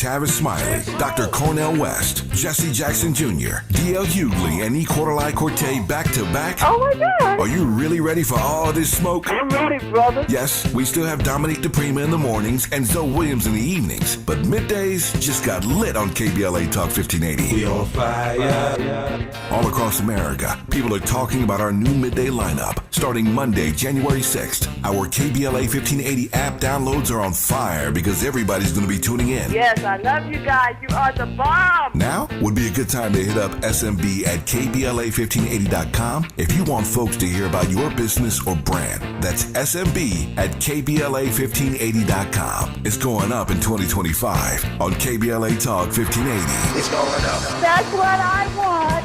Tavis Smiley, Dr. Cornell West, Jesse Jackson Jr., D.L. Hughley, and E. Quarterly Corte back to back? Oh my God! Are you really ready for all this smoke? I'm ready, brother. Yes, we still have Dominique DePrima in the mornings and Zoe Williams in the evenings, but middays just got lit on KBLA Talk 1580. We on fire. All across America, people are talking about our new midday lineup. Starting Monday, January 6th, our KBLA 1580 app downloads are on fire because everybody's going to be tuning in. Yes, I love you guys. You are the bomb. Now would be a good time to hit up SMB at KBLA1580.com if you want folks to hear about your business or brand. That's SMB at KBLA1580.com. It's going up in 2025 on KBLA Talk 1580. It's going up. That's what I want.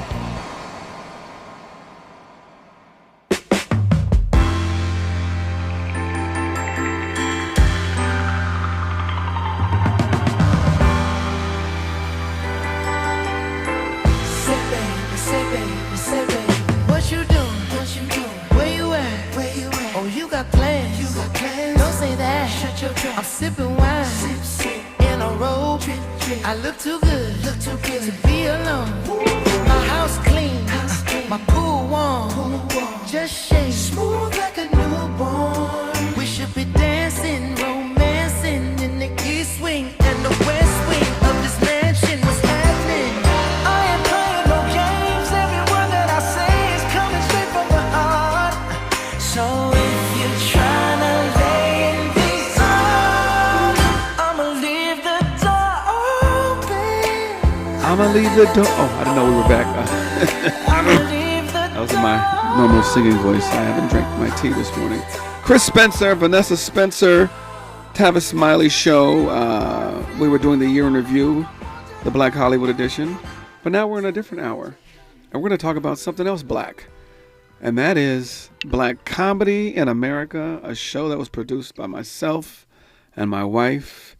I'm sipping wine in a robe. I look too good to be alone. My house clean, my pool warm. Just shake smooth like a newborn. We should be dancing, romancing in the east wing and the west wing of this mansion. What's happening? I ain't playing no games. Every word that I say is coming straight from the heart. So if you're trying to lay in peace, I'ma leave the door open. I'ma leave the door. Oh, I didn't know we were back. That was in my normal singing voice. I haven't drank my tea this morning. Chris Spencer, Vanessa Spencer, Tavis Smiley show. We were doing the year in review, the Black Hollywood edition. But now we're in a different hour. And we're going to talk about something else black. And that is Black Comedy in America, a show that was produced by myself and my wife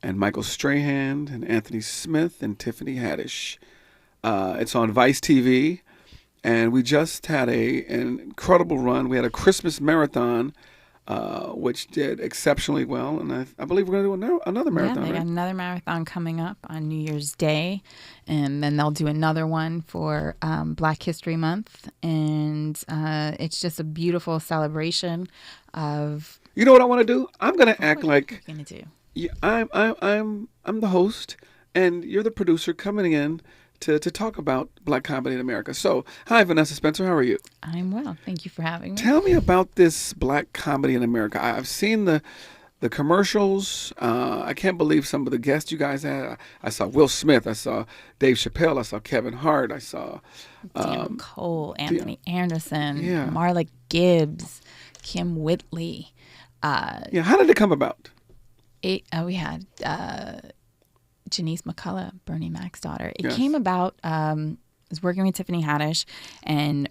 and Michael Strahan and Anthony Smith and Tiffany Haddish. It's on Vice TV, and we just had an incredible run. We had a Christmas marathon, which did exceptionally well, and I believe we're going to do another marathon. Yeah, they got another marathon coming up on New Year's Day, and then they'll do another one for Black History Month, and it's just a beautiful celebration of. You know what I want to do? I'm going to act like. What are you going to do? Yeah, I'm the host, and you're the producer coming in to talk about Black comedy in America. So, hi, Vanessa Spencer. How are you? I'm well. Thank you for having me. Tell me about this Black comedy in America. I've seen the commercials. I can't believe some of the guests you guys had. I saw Will Smith. I saw Dave Chappelle. I saw Kevin Hart. I saw Dan Cole, Anthony Anderson, Yeah. Marla Gibbs, Kim Whitley. Yeah, how did it come about? We had Janice McCullough, Bernie Mac's daughter. It Yes. came about, I was working with Tiffany Haddish and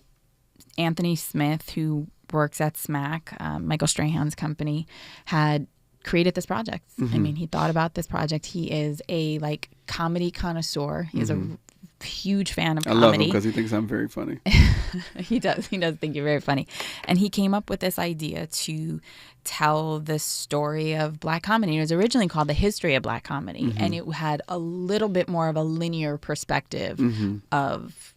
Anthony Smith, who works at SMAC, Michael Strahan's company, had created this project. I mean, he thought about this project. He is a comedy connoisseur. He's a huge fan of I comedy. love him because he thinks I'm very funny. He does think you're very funny. And he came up with this idea to tell the story of Black comedy. It was originally called The History of Black Comedy, and it had a little bit more of a linear perspective of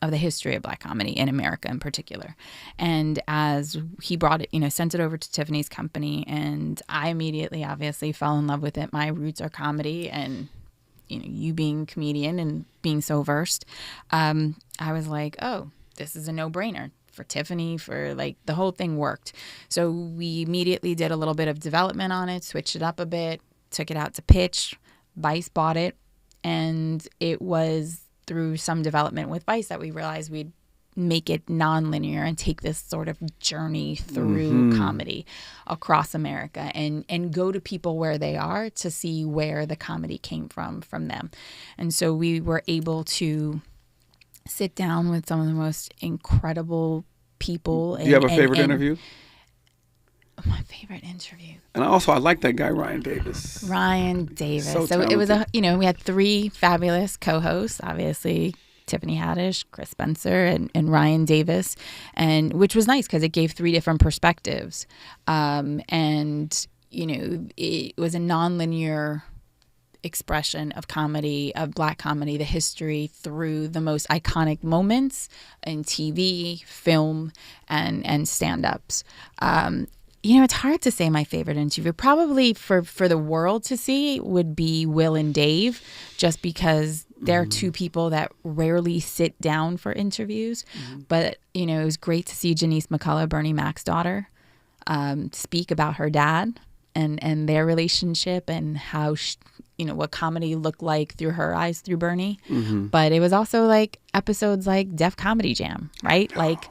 the history of Black comedy in America in particular. And as he brought it, sent it over to Tiffany's company, and I immediately obviously fell in love with it. My roots are comedy, and you being a comedian and being so versed, I was like, oh, this is a no-brainer for Tiffany, for the whole thing worked. So we immediately did a little bit of development on it, switched it up a bit, took it out to pitch. Vice bought it, and it was through some development with Vice that we realized we'd make it non-linear and take this sort of journey through comedy across America and go to people where they are to see where the comedy came from them. And so we were able to sit down with some of the most incredible people. Do you have a favorite interview? My favorite interview. And I like that guy, Ryan Davis. Ryan Davis. So it was we had three fabulous co-hosts, obviously Tiffany Haddish, Chris Spencer, and Ryan Davis, and which was nice because it gave three different perspectives. And it was a nonlinear expression of comedy, of Black comedy, the history through the most iconic moments in TV, film, and stand-ups. It's hard to say my favorite interview. Probably for the world to see would be Will and Dave, just because they're two people that rarely sit down for interviews. But, it was great to see Janice McCullough, Bernie Mac's daughter, speak about her dad and their relationship and how, what comedy looked like through her eyes through Bernie. But it was also like episodes like Def Comedy Jam, right? Like,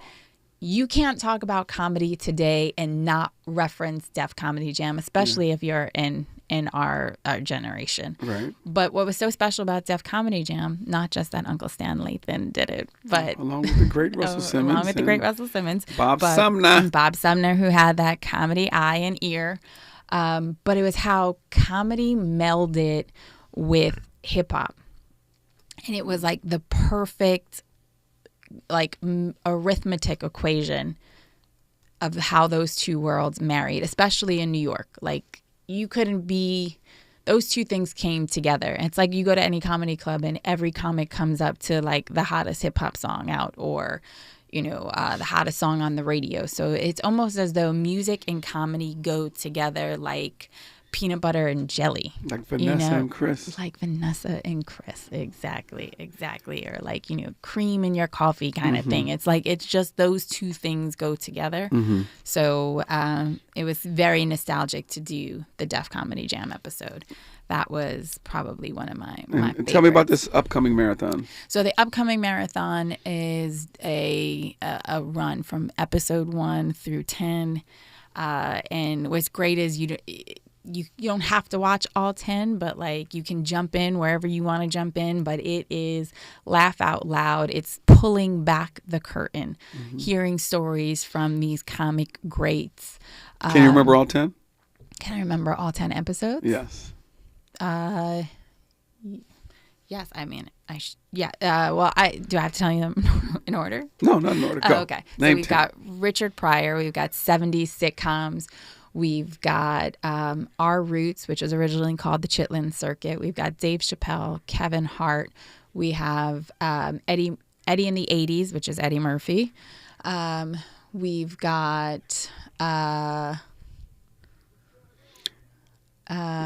you can't talk about comedy today and not reference Def Comedy Jam, especially if you're in our generation. Right. But what was so special about Def Comedy Jam, not just that Uncle Stan Lathan did it, but along with the great Russell Simmons. Along with the great Russell Simmons. Bob Sumner, who had that comedy eye and ear. But it was how comedy melded with hip hop. And it was like the perfect arithmetic equation of how those two worlds married, especially in New York. Like, you couldn't be, those two things came together. It's like you go to any comedy club and every comic comes up to like the hottest hip hop song out, or the hottest song on the radio. So it's almost as though music and comedy go together like peanut butter and jelly. Like Vanessa and Chris. Like Vanessa and Chris. Exactly. Or like, cream in your coffee kind of thing. It's like, it's just those two things go together. So it was very nostalgic to do the Def Comedy Jam episode. That was probably one of my favorites. Tell me about this upcoming marathon. So the upcoming marathon is a run from episode 1 through 10. And what's great is you don't have to watch all 10, but like you can jump in wherever you want to jump in. But it is laugh out loud. It's pulling back the curtain, hearing stories from these comic greats. Can you remember all 10? Can I remember all 10 episodes? Yes. Yes. I mean, well, do I have to tell you them in order? No, not in order. Go. Oh, okay. Name so we've 10. got Richard Pryor. We've got 70s sitcoms. We've got Our Roots, which was originally called the Chitlin Circuit. We've got Dave Chappelle, Kevin Hart. We have Eddie in the 80s, which is Eddie Murphy. We've got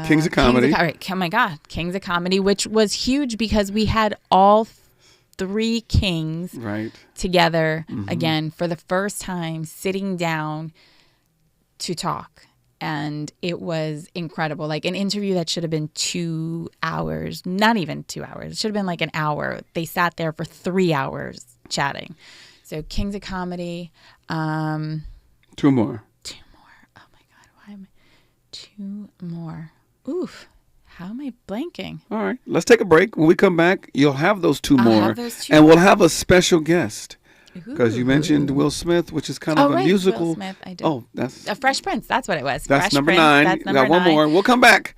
Kings of Comedy. Oh my God, Kings of Comedy, which was huge because we had all three kings together again for the first time, sitting down to talk. And it was incredible. Like an interview that should have been 2 hours, not even 2 hours. It should have been like an hour. They sat there for 3 hours chatting. So Kings of Comedy. 2 more. 2 more. Oh my God. Why am I? 2 more. Oof. How am I blanking? All right. Let's take a break. When we come back, you'll have those 2 more. Have those 2 and more. We'll have a special guest. Because you mentioned Will Smith, which is kind of a musical. Will Smith, I did. Oh, that's a Fresh Prince. That's what it was. That's Fresh number Prince, 9. That's We number got one 9. more. We'll come back.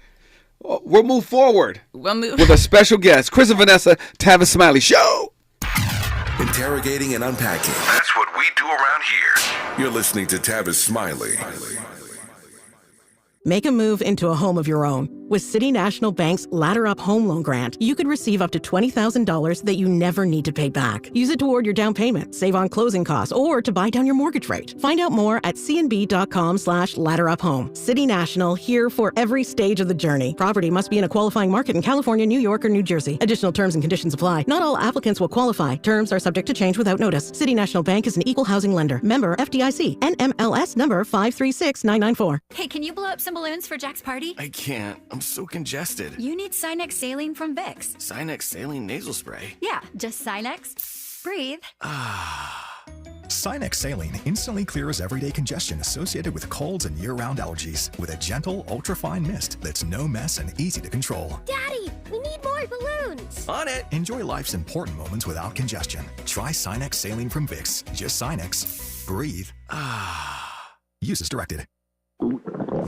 We'll move forward. We'll move with a special guest, Chris and Vanessa, Tavis Smiley Show. Interrogating and unpacking. That's what we do around here. You're listening to Tavis Smiley. Make a move into a home of your own. With City National Bank's Ladder Up Home Loan Grant, you could receive up to $20,000 that you never need to pay back. Use it toward your down payment, save on closing costs, or to buy down your mortgage rate. Find out more at cnb.com/ladderuphome. City National, here for every stage of the journey. Property must be in a qualifying market in California, New York, or New Jersey. Additional terms and conditions apply. Not all applicants will qualify. Terms are subject to change without notice. City National Bank is an equal housing lender. Member FDIC. NMLS number 536994. Hey, can you blow up some balloons for Jack's party? I can't. I'm so congested. You need Sinex Saline from Vicks. Sinex Saline Nasal Spray? Yeah, just Sinex. Breathe. Sinex Saline instantly clears everyday congestion associated with colds and year-round allergies with a gentle, ultra-fine mist that's no mess and easy to control. Daddy, we need more balloons. On it. Enjoy life's important moments without congestion. Try Sinex Saline from Vicks. Just Sinex. Breathe. Use as directed.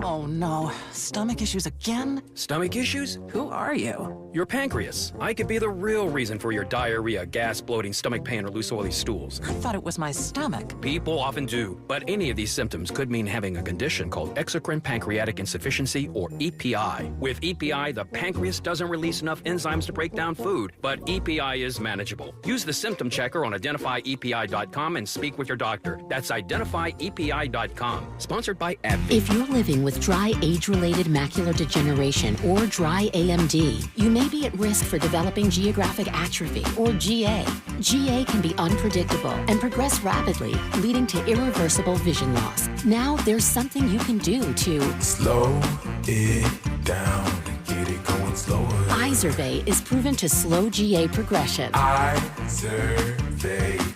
Oh no, stomach issues again? Stomach issues? Who are you? Your pancreas. I could be the real reason for your diarrhea, gas, bloating, stomach pain, or loose oily stools. I thought it was my stomach. People often do, but any of these symptoms could mean having a condition called exocrine pancreatic insufficiency, or EPI. With EPI, the pancreas doesn't release enough enzymes to break down food, but EPI is manageable. Use the symptom checker on identifyepi.com and speak with your doctor. That's identifyepi.com. Sponsored by AbbVie. If you're living with dry age-related macular degeneration or dry AMD, you may be at risk for developing geographic atrophy or GA. GA can be unpredictable and progress rapidly, leading to irreversible vision loss. Now there's something you can do to slow it down and get it going slower. Izervay is proven to slow GA progression. Izervay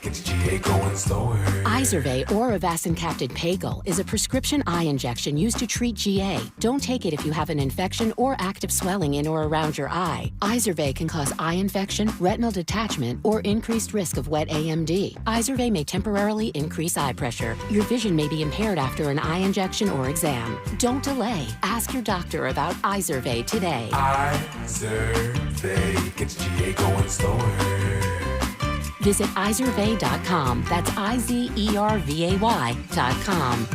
gets GA going slower. Izervay or avacincaptad pagel is a prescription eye injection used to treat GA. Don't take it if you have an infection or active swelling in or around your eye. Izervay can cause eye infection, retinal detachment, or increased risk of wet AMD. Izervay may temporarily increase eye pressure. Your vision may be impaired after an eye injection or exam. Don't delay. Ask your doctor about Izervay today. Izervay gets GA going slower. Visit Izervay.com. That's IZERVAY.com.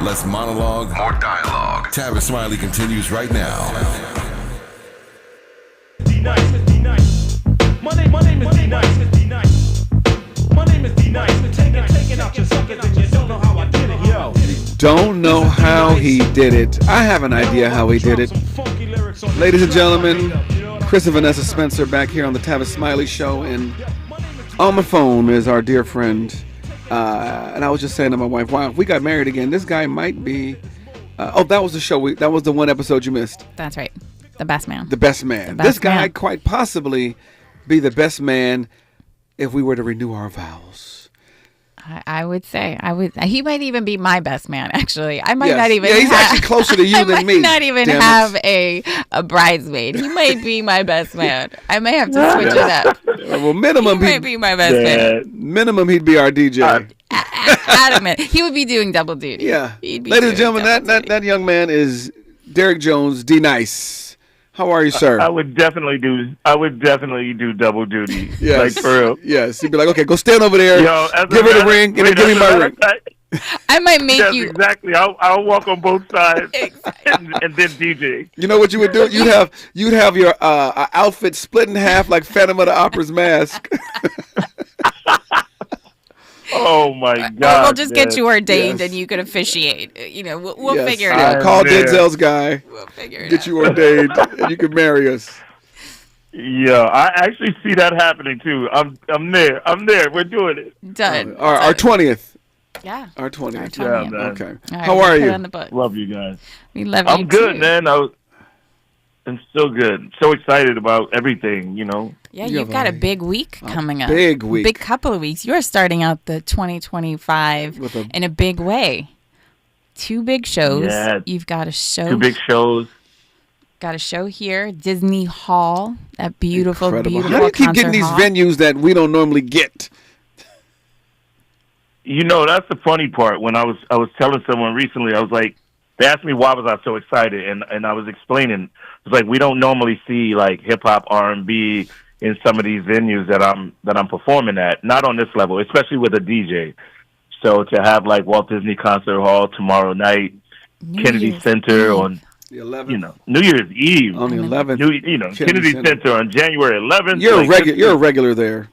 Less monologue, more dialogue. Tavis Smiley continues right now. D-Nice. My name is D-Nice. My name is D-Nice. Taking out your suckers and you don't know how I did it. Yo. Don't know how he did it. I have an idea how he did it. Ladies and gentlemen, Chris and Vanessa Spencer back here on the Tavis Smiley Show, and on my phone is our dear friend. And I was just saying to my wife, wow, if we got married again, this guy might be... that was the show. That was the one episode you missed. That's right. The best man. The best man. This guy quite possibly be the best man if we were to renew our vows. I would say he might even be my best man. Actually, I might not even. Yeah, he's actually closer to you than me. I might not even have a bridesmaid. He might be my best man. I may have to switch it up. Well, minimum he might be my best man. Minimum, he'd be our DJ. Adamant. He would be doing double duty. Yeah. Ladies and gentlemen, that young man is Derek Jones, D-Nice. How are you, sir? I would definitely do double duty. Yes. Like for real. Yes. You'd be like, okay, go stand over there. Yo, give her the ring, and then give me my ring. I might make you. Exactly. I'll walk on both sides and then DJ. You know what you would do? You'd have your outfit split in half like Phantom of the Opera's mask. Oh my God! We'll just get you ordained, and you can officiate. You know, we'll figure it out. Call Denzel's guy. We'll figure it out. Get you ordained, and you can marry us. Yeah, I actually see that happening too. I'm there. We're doing it. Done. Our 20th. Yeah. Our 20th. Yeah, man. Okay. Right, how are you? Love you guys. We love you. I'm good, too. man. I'm still good. So excited about everything, you know. Yeah, you've got a big week coming up. Big week. Big couple of weeks. You're starting out the 2025 in a big way. 2 big shows. Yeah. You've got a show. 2 big shows. Got a show here, Disney Hall, that beautiful, beautiful How do you keep getting these hall? venues that we don't normally get? You know, that's the funny part. When I was telling someone recently, I was like, they asked me why was I so excited, and I was explaining. It's like we don't normally see like hip hop, R&B in some of these venues that I'm performing at. Not on this level, especially with a DJ. So to have like Walt Disney Concert Hall tomorrow night, Kennedy Center on the 11th. You know, New Year's Eve on the 11th. Kennedy Center on January 11th. You're a regular there.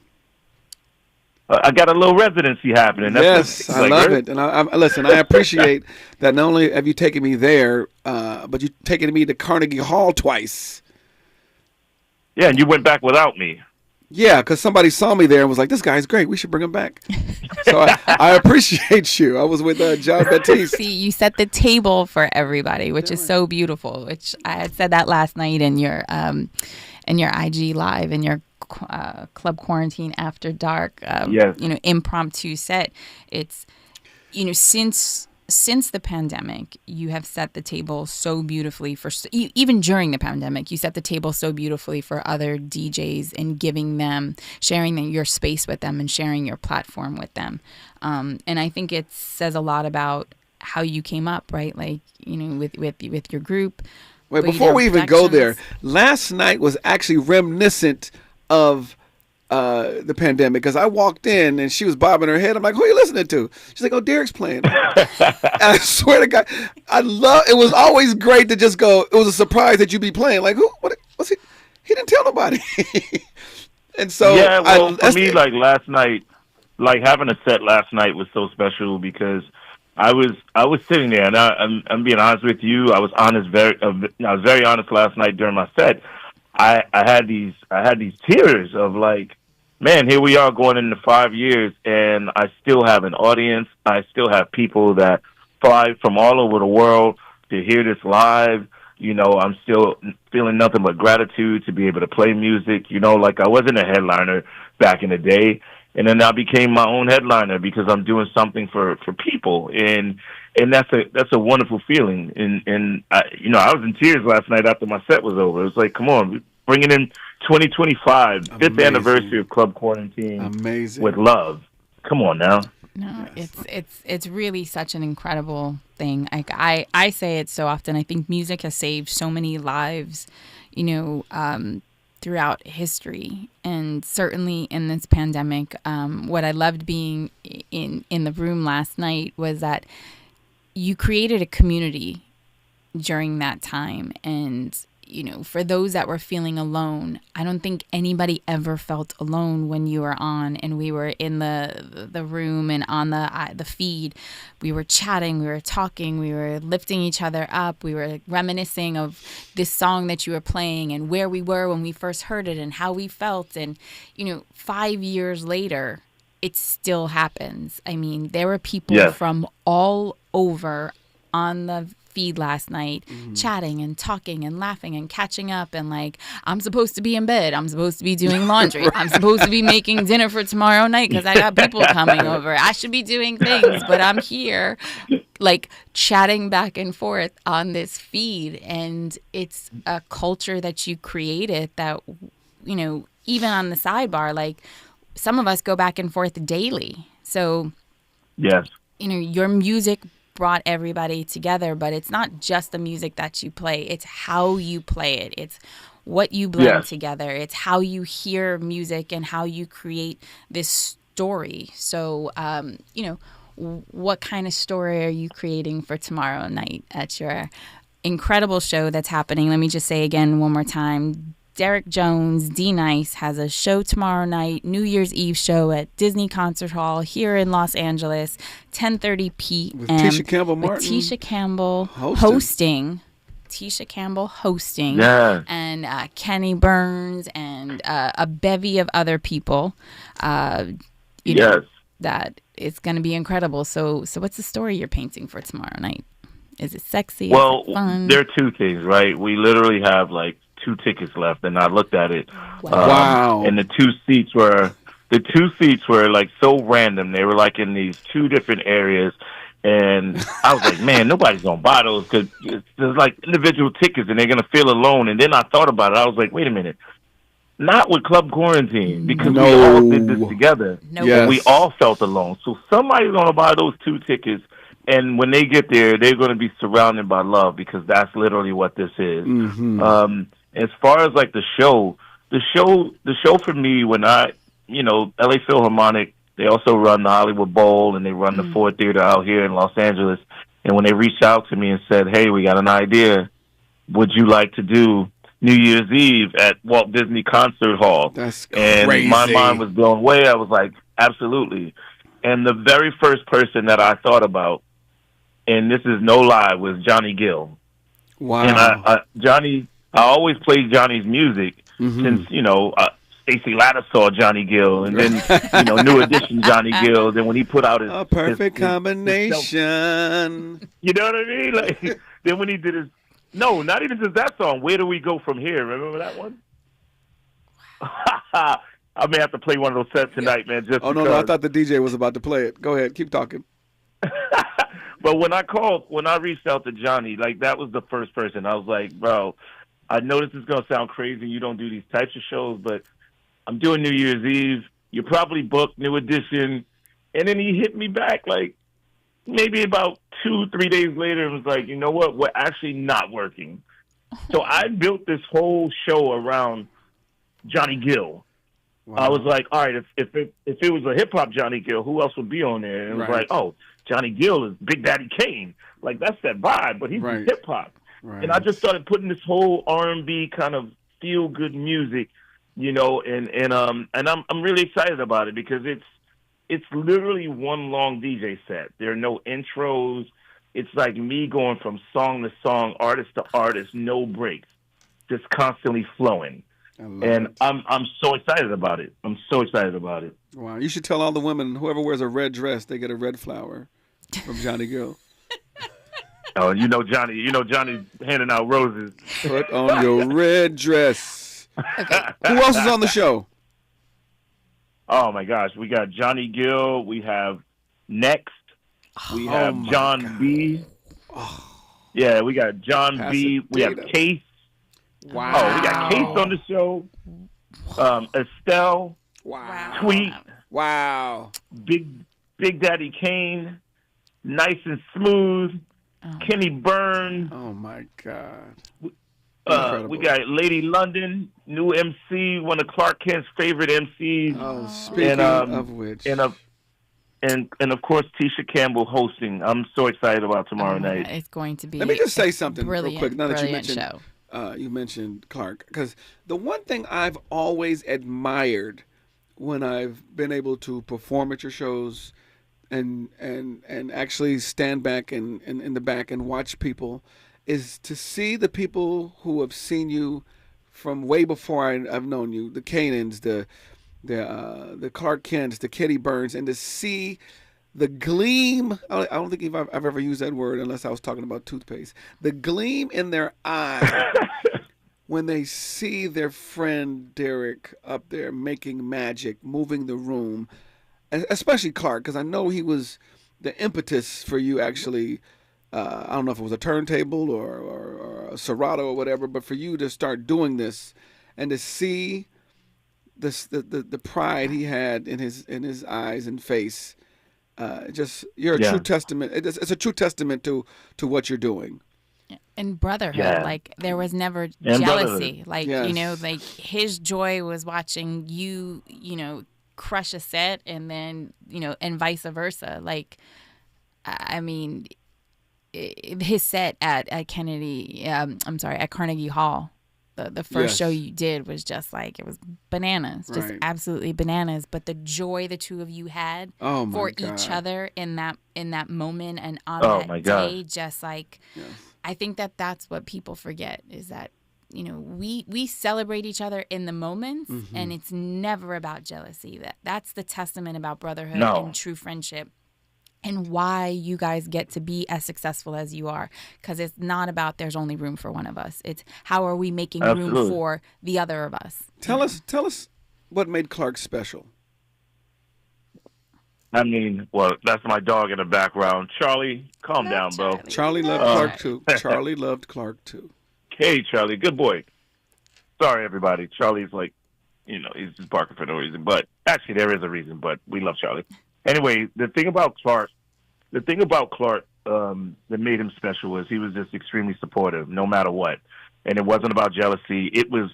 I got a little residency happening. Yes, I love it. And I listen, I appreciate that not only have you taken me there, but you've taken me to Carnegie Hall twice. Yeah, and you went back without me. Yeah, because somebody saw me there and was like, this guy's great. We should bring him back. So I appreciate you. I was with John Baptiste. See, you set the table for everybody, which is so beautiful, which I had said that last night in your IG Live, in your Club Quarantine After Dark, yes. Impromptu set. It's, since since the pandemic, you have set the table so beautifully for, even during the pandemic, you set the table so beautifully for other DJs and giving them, sharing your space with them and sharing your platform with them. And I think it says a lot about how you came up, right? Like, you know, with your group. Wait, before we even go there, last night was actually reminiscent of the pandemic, because I walked in and she was bobbing her head. I'm like, who are you listening to? She's like, oh, Derek's playing. And I swear to God, it was always great to just go, it was a surprise that you'd be playing. Like, what's he? He didn't tell nobody. And so, yeah, well, for me, like last night, like having a set last night was so special because I was sitting there, and I'm being honest with you. I was very honest last night during my set. I had these tears of like, man, here we are going into 5 years, and I still have an audience. I still have people that fly from all over the world to hear this live. You know, I'm still feeling nothing but gratitude to be able to play music. You know, like I wasn't a headliner back in the day, and then I became my own headliner because I'm doing something for people, and that's a wonderful feeling. And I was in tears last night after my set was over. It was like, come on, bringing in 2025, fifth anniversary of Club Quarantine. Amazing. With love. Come on now. No, it's really such an incredible thing. Like I say it so often. I think music has saved so many lives, you know, throughout history, and certainly in this pandemic. What I loved being in the room last night was that you created a community during that time, and you know, for those that were feeling alone, I don't think anybody ever felt alone when you were on and we were in the room and on the feed. We were chatting, we were talking, we were lifting each other up, we were reminiscing of this song that you were playing and where we were when we first heard it and how we felt. And, you know, 5 years later, it still happens. I mean, there were people from all over on the feed last night, chatting and talking and laughing and catching up, and like, I'm supposed to be in bed, I'm supposed to be doing laundry, I'm supposed to be making dinner for tomorrow night because I got people coming over, I should be doing things, but I'm here like chatting back and forth on this feed. And it's a culture that you created that, you know, even on the sidebar, like some of us go back and forth daily. So yes, you know, your music brought everybody together, but it's not just the music that you play, it's how you play it, it's what you blend together, it's how you hear music and how you create this story. So you know, what kind of story are you creating for tomorrow night at your incredible show that's happening? Let me just say again one more time, Derek Jones, D-Nice, has a show tomorrow night, New Year's Eve show at Disney Concert Hall here in Los Angeles, 10:30 p.m. With Tisha Campbell Martin. With Tisha Campbell hosting. Tisha Campbell hosting. Yeah. And Kenny Burns and a bevy of other people. You know, that it's going to be incredible. So what's the story you're painting for tomorrow night? Is it sexy? Well, Is it fun? there are two things, right? We literally have like 2 tickets left, and I looked at it. Wow. And the two seats were like so random. They were like in these 2 different areas, and I was like, man, nobody's gonna buy those because there's like individual tickets, and they're gonna feel alone. And then I thought about it. I was like, wait a minute, not with Club Quarantine, because we all did this together. Yes. We all felt alone. So somebody's gonna buy those 2 tickets. And when they get there, they're going to be surrounded by love, because that's literally what this is. As far as like the show for me, when LA Philharmonic, they also run the Hollywood Bowl and they run the Ford Theater out here in Los Angeles. And when they reached out to me and said, hey, we got an idea, would you like to do New Year's Eve at Walt Disney Concert Hall? That's crazy. And my mind was blown away. I was like, absolutely. And the very first person that I thought about, and this is no lie, was Johnny Gill. Wow. And I always played Johnny's music since, you know, Stacey Latta saw Johnny Gill, and then, you know, New Edition Johnny Gill. Then when he put out his... A perfect combination. You know what I mean? Like, then when he did his... No, not even just that song. Where Do We Go From Here? Remember that one? I may have to play one of those sets tonight, man. Just no, I thought the DJ was about to play it. Go ahead. Keep talking. But when I reached out to Johnny, like that was the first person. I was like, bro, I know this is gonna sound crazy. You don't do these types of shows, but I'm doing New Year's Eve. You're probably booked, New Edition. And then he hit me back like maybe about 2-3 days later and was like, you know what? We're actually not working. So I built this whole show around Johnny Gill. Wow. I was like, all right, if it was a hip hop Johnny Gill, who else would be on there? And it was like, oh, Johnny Gill is Big Daddy Kane. Like that's that vibe, but he's hip hop. Right. And I just started putting this whole R&B kind of feel good music, you know, and I'm really excited about it because it's literally one long DJ set. There are no intros. It's like me going from song to song, artist to artist, no breaks, just constantly flowing. And I'm so excited about it. I'm so excited about it. Wow! You should tell all the women, whoever wears a red dress, they get a red flower from Johnny Gill. Oh, Johnny's handing out roses. Put on your red dress. Okay. Who else is on the show? Oh my gosh, we got Johnny Gill. We have Next. We have John B. Oh. Yeah, we got John B. We have Case. Wow. Oh, we got Case on the show. Estelle. Wow. Tweet. Wow. Big Daddy Kane. Nice and Smooth. Kenny Burns. Oh my God. We got Lady London, new MC, one of Clark Kent's favorite MCs. Oh, speaking of which. And of course Tisha Campbell hosting. I'm so excited about tomorrow night. It's going to be. Let me just say something real quick. Now that you mentioned Clark, because the one thing I've always admired when I've been able to perform at your shows and actually stand back and in the back and watch people is to see the people who have seen you from way before I've known you, the Kanans, the Clark Kents, the Kenny Burns, and to see the gleam. I don't think I've ever used that word unless I was talking about toothpaste. The gleam in their eye when they see their friend Derek up there making magic, moving the room, especially Clark, because I know he was the impetus for you actually. I don't know if it was a turntable or a Serato or whatever, but for you to start doing this and to see the pride he had in his eyes and face, you're a true testament. It's a true testament to what you're doing. And brotherhood, like there was never jealousy. Like like his joy was watching you, crush a set, and then and vice versa. Like, I mean. His set at Carnegie Hall, the first show you did was just like, it was bananas, just absolutely bananas. But the joy the two of you had for each other in that moment and on that day, just like, I think that's what people forget is that, we celebrate each other in the moments, and it's never about jealousy. That's the testament about brotherhood and true friendship. And why you guys get to be as successful as you are. Because it's not about there's only room for one of us. It's how are we making room for the other of us. Tell us what made Clark special. I mean, well, that's my dog in the background. Charlie, calm down, bro. Charlie loved Clark too. Charlie loved Clark too. Hey, Charlie, good boy. Sorry, everybody. Charlie's like, he's just barking for no reason. But actually, there is a reason, but we love Charlie. Anyway, the thing about Clark that made him special was he was just extremely supportive, no matter what. And it wasn't about jealousy; it was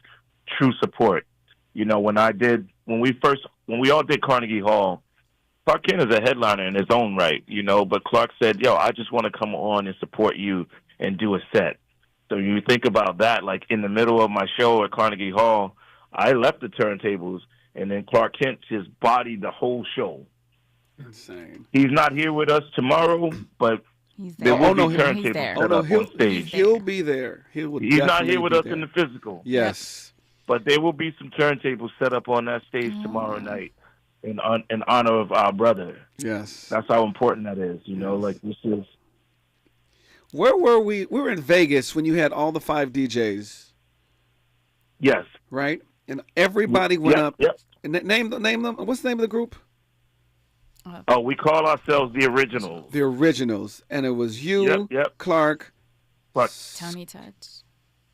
true support. When we all did Carnegie Hall, Clark Kent is a headliner in his own right, But Clark said, "Yo, I just want to come on and support you and do a set." So you think about that, like in the middle of my show at Carnegie Hall, I left the turntables, and then Clark Kent just bodied the whole show. Insane. He's not here with us tomorrow, but there will be turntables set up on stage. He'll be there. He's not here with us in the physical. Yes. But there will be some turntables set up on that stage tomorrow night in honor of our brother. Yes. That's how important that is, like this is. Where were we? We were in Vegas when you had all the 5 DJs. Yes. Right? And everybody went up. Yep. And name them. What's the name of the group? Oh, we call ourselves the Originals. The Originals, and it was you, Clark, Tony Touch,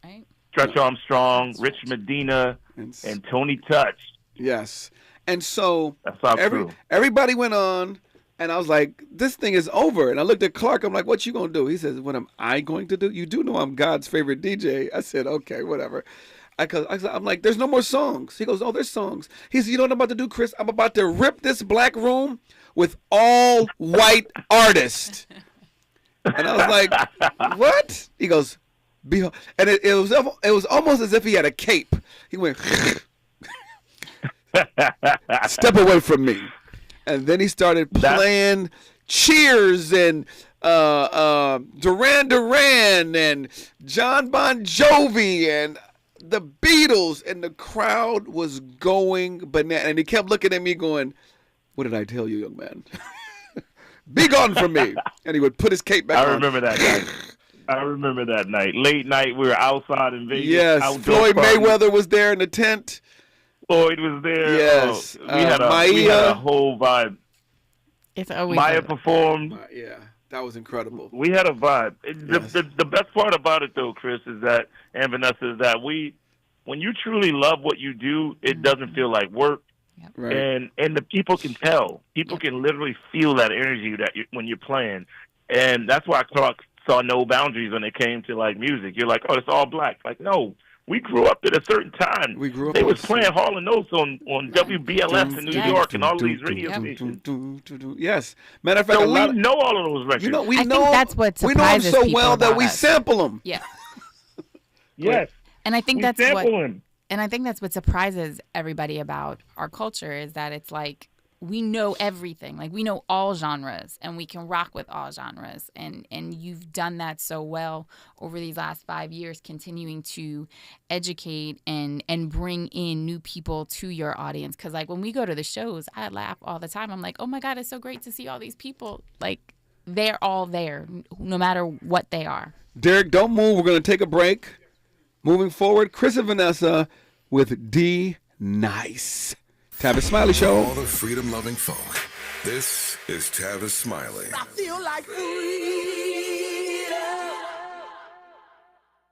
right? Stretch Armstrong, Rich Medina, and Tony Touch. Yes, and so that's our crew. Everybody went on, and I was like, "This thing is over." And I looked at Clark. I'm like, "What you gonna do?" He says, "What am I going to do? You do know I'm God's favorite DJ." I said, "Okay, whatever." I'm like, "There's no more songs." He goes, "Oh, there's songs." He said, "You know what I'm about to do, Chris? I'm about to rip this black room with all white artists." And I was like, "What?" He goes, "Behold," and it was almost as if he had a cape. He went, "Step away from me," and then he started playing Cheers and Duran Duran and John Bon Jovi and the Beatles, and the crowd was going bananas. And he kept looking at me going, "What did I tell you, young man? Be gone from me." And he would put his cape back on. I remember that night. I remember that night. Late night, we were outside in Vegas. Yes, Floyd Mayweather was there in the tent. Floyd was there. Yes. We had a whole vibe. It's always Maya performed. Yeah, that was incredible. We had a vibe. The best part about it, though, Chris, is that, and Vanessa, is that when you truly love what you do, it doesn't feel like work. Yep. Right. And the people can tell. People can literally feel that energy when you're playing. And that's why Clark saw no boundaries when it came to like music. You're like, "Oh, it's all black." Like, no, we grew up at a certain time. We grew up. They was playing Hall & Oates on WBLS in New York and all of these radio stations. Yes, matter of fact, so we know all of those records. You know, I think that's what surprises so people well that about we us. sample them. Yeah. Yes. And I think we that's sample what. him. And I think that's what surprises everybody about our culture is that it's like we know everything. Like we know all genres and we can rock with all genres. And you've done that so well over these last 5 years, continuing to educate and bring in new people to your audience. Because like when we go to the shows, I laugh all the time. I'm like, "Oh my God, it's so great to see all these people." Like they're all there, no matter what they are. Derek, don't move. We're going to take a break. Moving forward, Chris and Vanessa with D Nice. Tavis Smiley Show. All the freedom-loving folk. This is Tavis Smiley. I feel like freedom.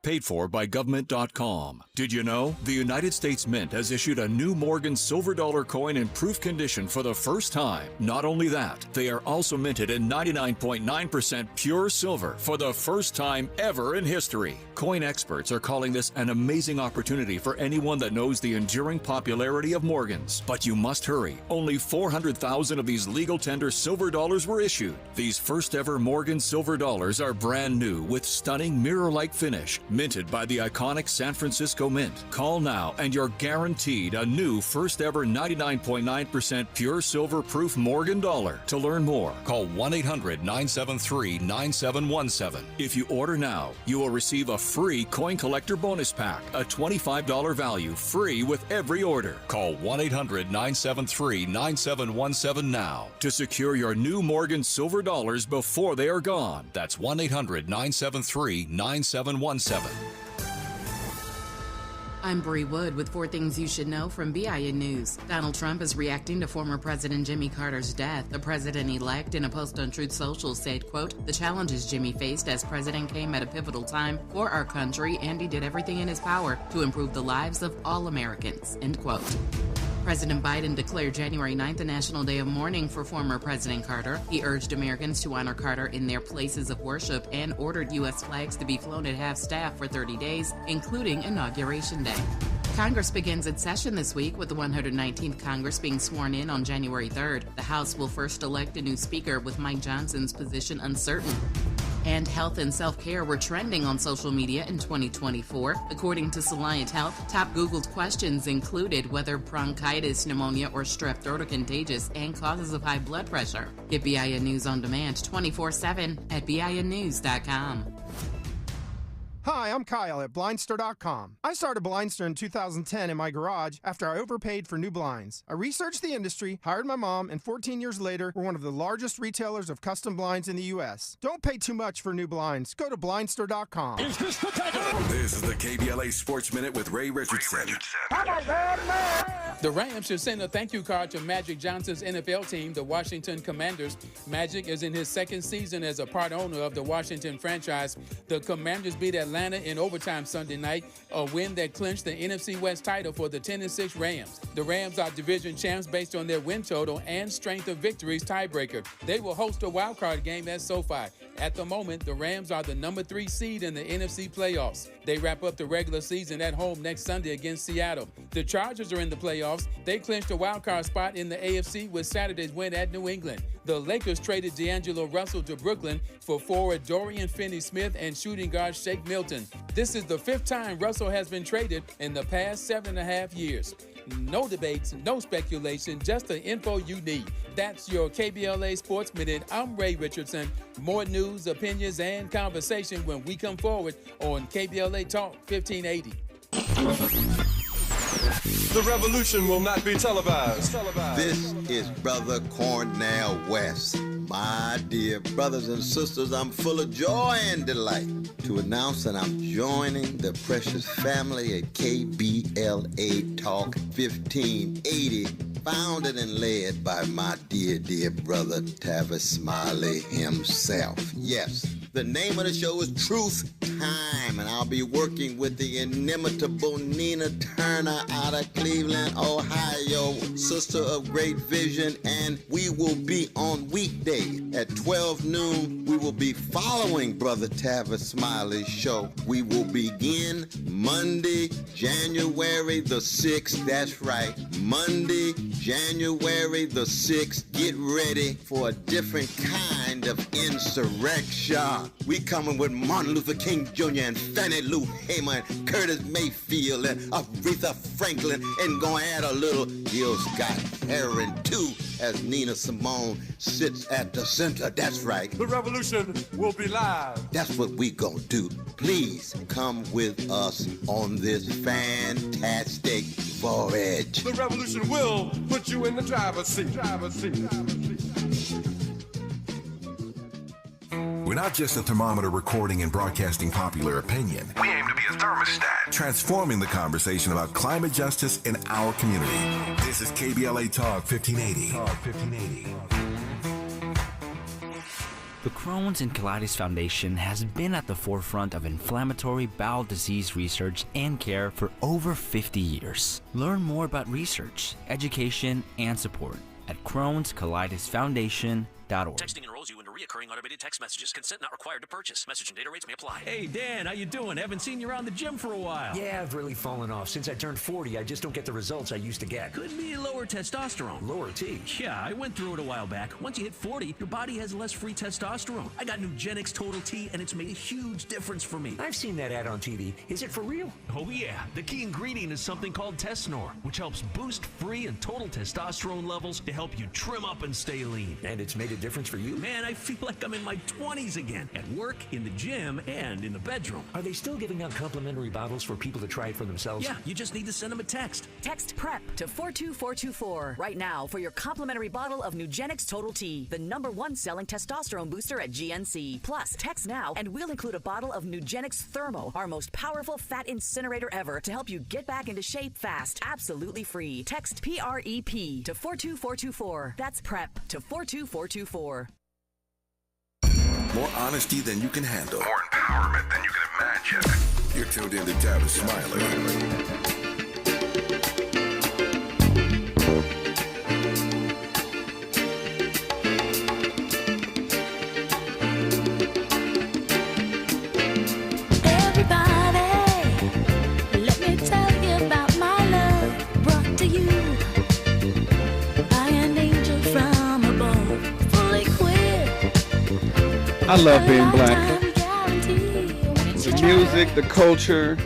Paid for by government.com. Did you know? The United States Mint has issued a new Morgan silver dollar coin in proof condition for the first time. Not only that, they are also minted in 99.9% pure silver for the first time ever in history. Coin experts are calling this an amazing opportunity for anyone that knows the enduring popularity of Morgans. But you must hurry. Only 400,000 of these legal tender silver dollars were issued. These first ever Morgan silver dollars are brand new with stunning mirror-like finish, minted by the iconic San Francisco Mint. Call now and you're guaranteed a new first ever 99.9% pure silver proof Morgan dollar. To learn more, call 1-800-973-9717. If you order now, you will receive a free coin collector bonus pack, a $25 value, free with every order. Call 1-800-973-9717 now to secure your new Morgan silver dollars before they are gone. That's 1-800-973-9717. I'm Bree Wood with 4 things you should know from BIN News. Donald Trump is reacting to former President Jimmy Carter's death. The president-elect, in a post on Truth Social, said, quote, "The challenges Jimmy faced as president came at a pivotal time for our country, and he did everything in his power to improve the lives of all Americans," end quote. President Biden declared January 9th a National Day of Mourning for former President Carter. He urged Americans to honor Carter in their places of worship and ordered U.S. flags to be flown at half-staff for 30 days, including Inauguration Day. Congress begins its session this week with the 119th Congress being sworn in on January 3rd. The House will first elect a new speaker with Mike Johnson's position uncertain. And health and self-care were trending on social media in 2024. According to Soliant Health, top Googled questions included whether bronchitis, pneumonia, or strep throat are contagious and causes of high blood pressure. Get BIN News on demand 24/7 at BINnews.com. Hi, I'm Kyle at Blindster.com. I started Blindster in 2010 in my garage after I overpaid for new blinds. I researched the industry, hired my mom, and 14 years later, we're one of the largest retailers of custom blinds in the U.S. Don't pay too much for new blinds. Go to Blindster.com. This is the KBLA Sports Minute with Ray Richardson. I'm a bad man. The Rams should send a thank you card to Magic Johnson's NFL team, the Washington Commanders. Magic is in his second season as a part owner of the Washington franchise. The Commanders beat Atlanta in overtime Sunday night, a win that clinched the NFC West title for the 10-6 Rams. The Rams are division champs based on their win total and strength of victories tiebreaker. They will host a wildcard game at SoFi. At the moment, the Rams are the number 3 seed in the NFC playoffs. They wrap up the regular season at home next Sunday against Seattle. The Chargers are in the playoffs. They clinched a wildcard spot in the AFC with Saturday's win at New England. The Lakers traded D'Angelo Russell to Brooklyn for forward Dorian Finney-Smith and shooting guard Shake Milton. This is the 5th time Russell has been traded in the past 7.5 years. No debates, no speculation, just the info you need. That's your KBLA Sports Minute. I'm Ray Richardson. More news, opinions, and conversation when we come forward on KBLA Talk 1580. The revolution will not be televised. This is Brother Cornell West. My dear brothers and sisters, I'm full of joy and delight to announce that I'm joining the precious family at KBLA Talk 1580, founded and led by my dear brother Tavis Smiley himself. Yes, the name of the show is Truth Time, and I'll be working with the inimitable Nina Turner out of Cleveland, Ohio, sister of great vision, and we will be on weekday at 12 noon. We will be following Brother Tavis Smiley's show. We will begin Monday, January the 6th. That's right, Monday, January the 6th. Get ready for a different kind of insurrection. We coming with Martin Luther King Jr. and Fannie Lou Hamer and Curtis Mayfield and Aretha Franklin, and gonna add a little Gil Scott Heron too, as Nina Simone sits at the center. That's right. The revolution will be live. That's what we gonna do. Please come with us on this fantastic voyage. The revolution will put you in the driver's seat. We're not just a thermometer recording and broadcasting popular opinion. We aim to be a thermostat, transforming the conversation about climate justice in our community. This is KBLA Talk 1580. The Crohn's and Colitis Foundation has been at the forefront of inflammatory bowel disease research and care for over 50 years. Learn more about research, education, and support at Crohn'sColitisFoundation.org. Texting enrolls you into reoccurring automated text messages. Consent not required to purchase. Message and data rates may apply. Hey, Dan, how you doing? Haven't seen you around the gym for a while. Yeah, I've really fallen off. Since I turned 40, I just don't get the results I used to get. Could be lower testosterone. Lower T? Yeah, I went through it a while back. Once you hit 40, your body has less free testosterone. I got Nugenix Total T, and it's made a huge difference for me. I've seen that ad on TV. Is it for real? Oh, yeah. The key ingredient is something called Tesnor, which helps boost free and total testosterone levels to help you trim up and stay lean. And it's made a difference for you? Man, I feel like I'm in my 20s again. At work, in the gym, and in the bedroom. Are they still giving out complimentary bottles for people to try it for themselves? Yeah, you just need to send them a text. Text PREP to 42424 right now for your complimentary bottle of Nugenix Total T, the #1 selling testosterone booster at GNC. Plus, text now and we'll include a bottle of Nugenix Thermo, our most powerful fat incinerator ever, to help you get back into shape fast, absolutely free. Text PREP to 42424. That's PREP to 42424. More honesty than you can handle. More empowerment than you can imagine. You're tuned in to Tavis Smiley. I love being black. The music, the culture,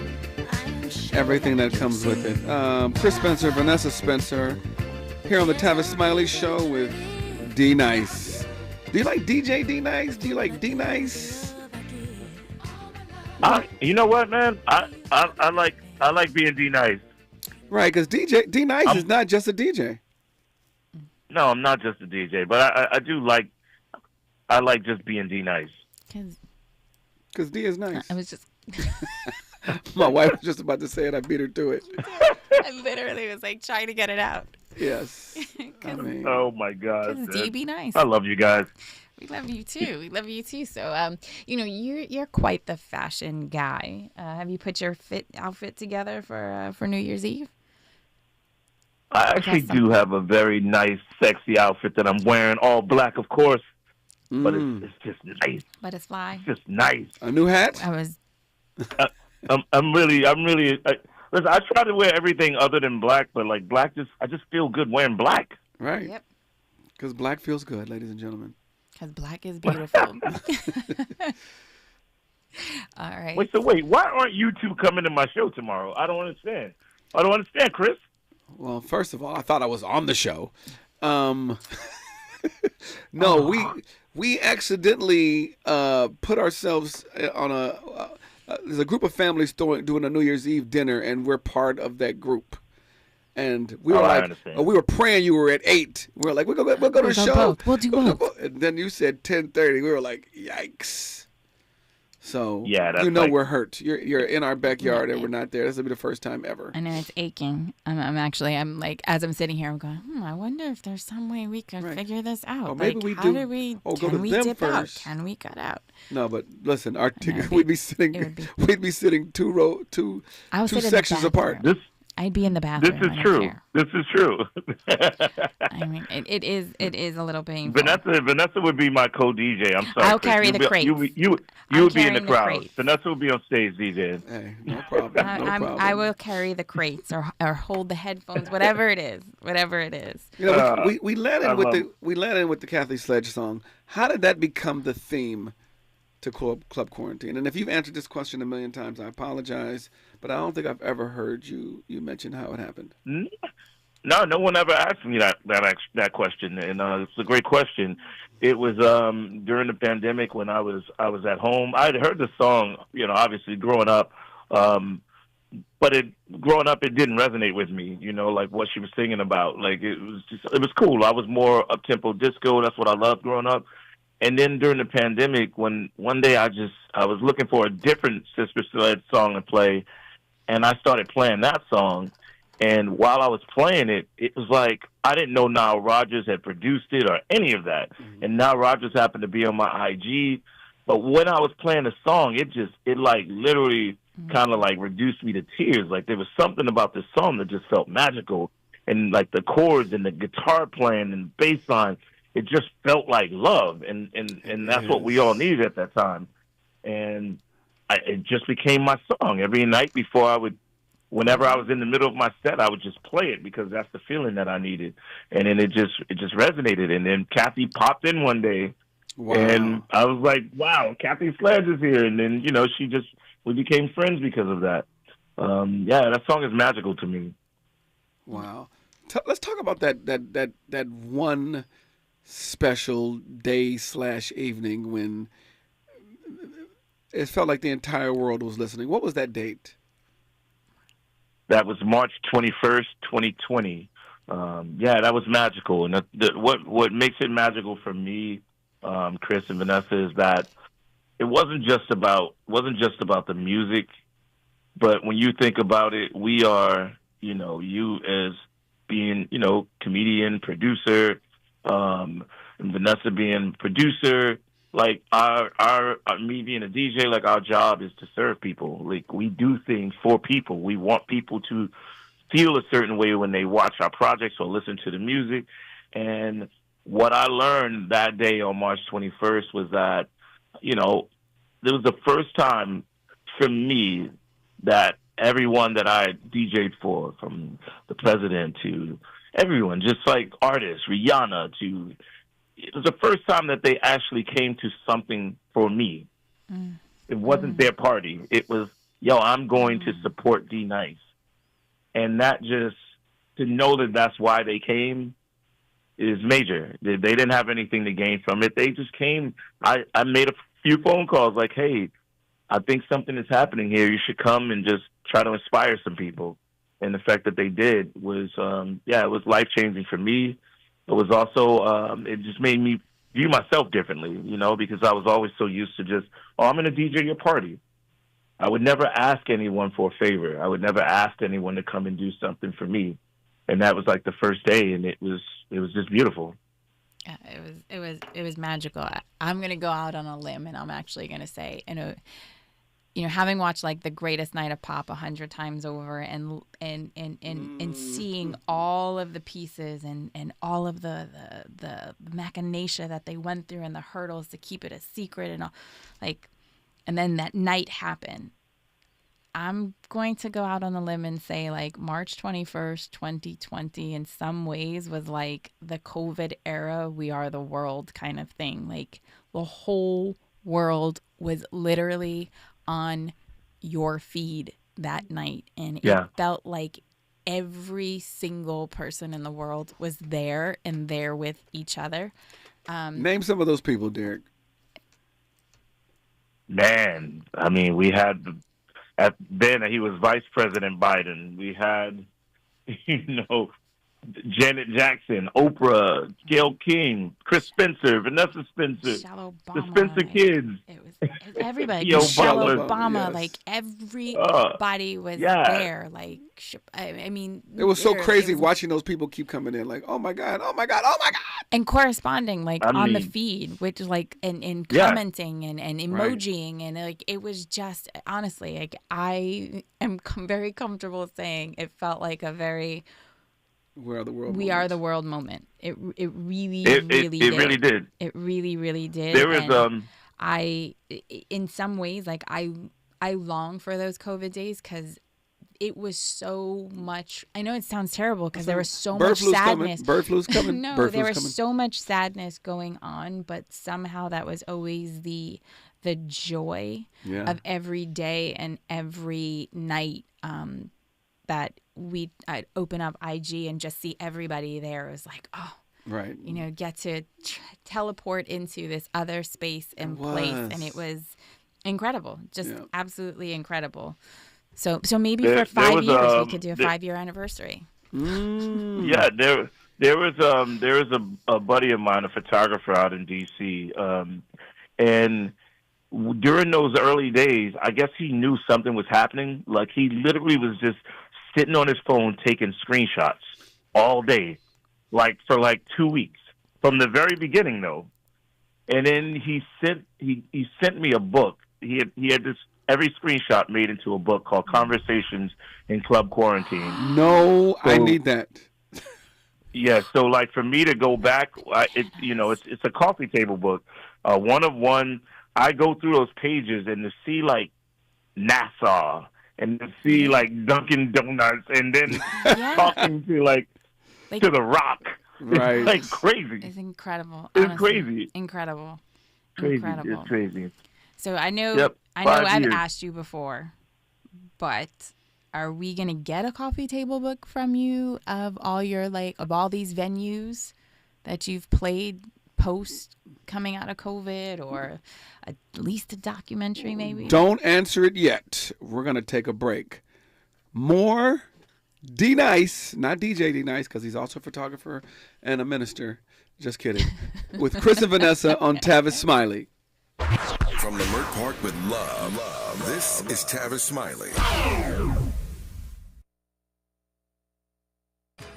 everything that comes with it. Chris Spencer, Vanessa Spencer, here on the Tavis Smiley Show with D Nice. Do you like DJ D Nice? Do you like D Nice? You know what, man? I like being D Nice. Right, because DJ D Nice is not just a DJ. No, I'm not just a DJ, but I do like. I like just being D nice. Because D is nice. I was just. My wife was just about to say it. I beat her to it. I literally was like trying to get it out. Yes. I mean, oh my God. 'Cause D be nice. I love you guys. We love you too. We love you too. So, you're quite the fashion guy. Have you put your outfit together for New Year's Eve? I actually do have a very nice, sexy outfit that I'm wearing, all black, of course. But it's just nice. Let us fly. It's just nice. A new hat? I was. I'm really. Listen, I try to wear everything other than black, but like black, I just feel good wearing black. Right. Yep. Because black feels good, ladies and gentlemen. Because black is beautiful. All right. Wait, why aren't you two coming to my show tomorrow? I don't understand, Chris. Well, first of all, I thought I was on the show. No, we accidentally put ourselves on there's a group of families doing a New Year's Eve dinner, and we're part of that group. And we were we were praying you were at 8. We were like, we'll go to the show. We'll do both. And then you said 10:30. We were like, yikes. So yeah, that's we're hurt. You're in our backyard and we're not there. This will be the first time ever. I know it's aching. I'm like, as I'm sitting here, I'm going, I wonder if there's some way we could figure this out. Or maybe we how do. Can go to we them dip first. out? Can we cut out? No, but listen, our we'd be sitting two sections apart. I'd be in the bathroom. This is true. This is true. I mean, it is a little painful. Vanessa would be my co-DJ. I'm sorry. I'll carry the crates. You would be in the crowd. Vanessa would be on stage DJing. Hey, no problem. I will carry the crates or hold the headphones, whatever it is. You know, we led in with the Kathy Sledge song. How did that become the theme to Club Quarantine? And if you've answered this question a million times, I apologize, but I don't think I've ever heard you mention how it happened. No one ever asked me that question, and it's a great question. It was during the pandemic when I was at home. I'd heard the song, obviously growing up, but growing up it didn't resonate with me. Like what she was singing about. Like it was cool. I was more up tempo disco. That's what I loved growing up. And then during the pandemic, when one day I was looking for a different Sister Sledge song to play, and I started playing that song. And while I was playing it, it was like I didn't know Nile Rodgers had produced it or any of that. Mm-hmm. And Nile Rodgers happened to be on my IG. But when I was playing the song, it literally kind of like reduced me to tears. Like there was something about this song that just felt magical. And like the chords and the guitar playing and the bass line, it just felt like love. And that's what we all needed at that time. And it just became my song. Every night whenever I was in the middle of my set, I would just play it because that's the feeling that I needed. And then it just resonated. And then Kathy popped in one day. Wow. And I was like, wow, Kathy Sledge is here. And then, we became friends because of that. That song is magical to me. Wow. Let's talk about that one special day/evening when it felt like the entire world was listening. What was that date? That was March 21st, 2020. That was magical. And what makes it magical for me, Chris and Vanessa, is that it wasn't just about the music, but when you think about it, we are, you as being, comedian, producer, and Vanessa being producer, like me being a DJ, like our job is to serve people. Like we do things for people. We want people to feel a certain way when they watch our projects or listen to the music. And what I learned that day on March 21st was that, it was the first time for me that everyone that I DJ'd for, from the president to everyone, just like artists, Rihanna to, it was the first time that they actually came to something for me. It wasn't their party. It was, I'm going to support D Nice. And that just, to know that that's why they came is major. They didn't have anything to gain from it. They just came. I made a few phone calls like, hey, I think something is happening here. You should come and just try to inspire some people. And the fact that they did was, it was life-changing for me. It was also, it just made me view myself differently, because I was always so used to just, I'm going to DJ your party. I would never ask anyone for a favor. I would never ask anyone to come and do something for me. And that was like the first day, and it was just beautiful. Yeah, it was magical. I'm gonna go out on a limb, and I'm actually gonna say, having watched like The Greatest Night of Pop 100 times over, and seeing all of the pieces and all of the machination that they went through and the hurdles to keep it a secret and all, like, and then that night happened. I'm going to go out on a limb and say like March 21st, 2020 in some ways was like the COVID era, We Are the World kind of thing. Like the whole world was literally on your feed that night. And it felt like every single person in the world was there and there with each other. Name some of those people, Derek. Man, I mean, we had... Then he was Vice President Biden. We had, Janet Jackson, Oprah, Gayle King, Chris Spencer, Vanessa Spencer, the Spencer Kids. It was everybody. Michelle Obama, yes. Like everybody was there. Like, I mean, it was so crazy watching those people keep coming in. Like, oh my God, oh my God, oh my God. And corresponding on the feed, which like and commenting and emojiing and like it was just honestly like I am very comfortable saying it felt like a very We Are the World moment. It really did. It really did. There was I in some ways like I long for those COVID days because it was so much. I know it sounds terrible because there was so much sadness. Bird flu's coming. No, there was so much sadness going on, but somehow that was always the joy of every day and every night that I'd open up IG and just see everybody there. It was like, oh, right. Get to teleport into this other space and place, and it was incredible, just absolutely incredible. So maybe for 5 years we could do a 5-year anniversary. Yeah, there was a buddy of mine, a photographer out in DC, and during those early days, I guess he knew something was happening. Like he literally was just sitting on his phone taking screenshots all day, like for like 2 weeks from the very beginning, though. And then he sent me a book. He had this. Every screenshot made into a book called Conversations in Club Quarantine. No, so, I need that. Yeah, so like for me to go back, it's a coffee table book, one of one. I go through those pages and to see like NASA and to see like Dunkin' Donuts and then talking to like to The Rock. Right. It's like crazy. It's incredible. It's honestly. Crazy. Incredible. Crazy. Incredible. It's crazy. So I know I've asked you before, but are we gonna get a coffee table book from you of all your of all these venues that you've played post coming out of COVID, or at least a documentary maybe? Don't answer it yet. We're gonna take a break. More D Nice, not DJ D Nice, because he's also a photographer and a minister. Just kidding. With Chris and Vanessa on Tavis Smiley. From Leimert Park with love, this is Tavis Smiley.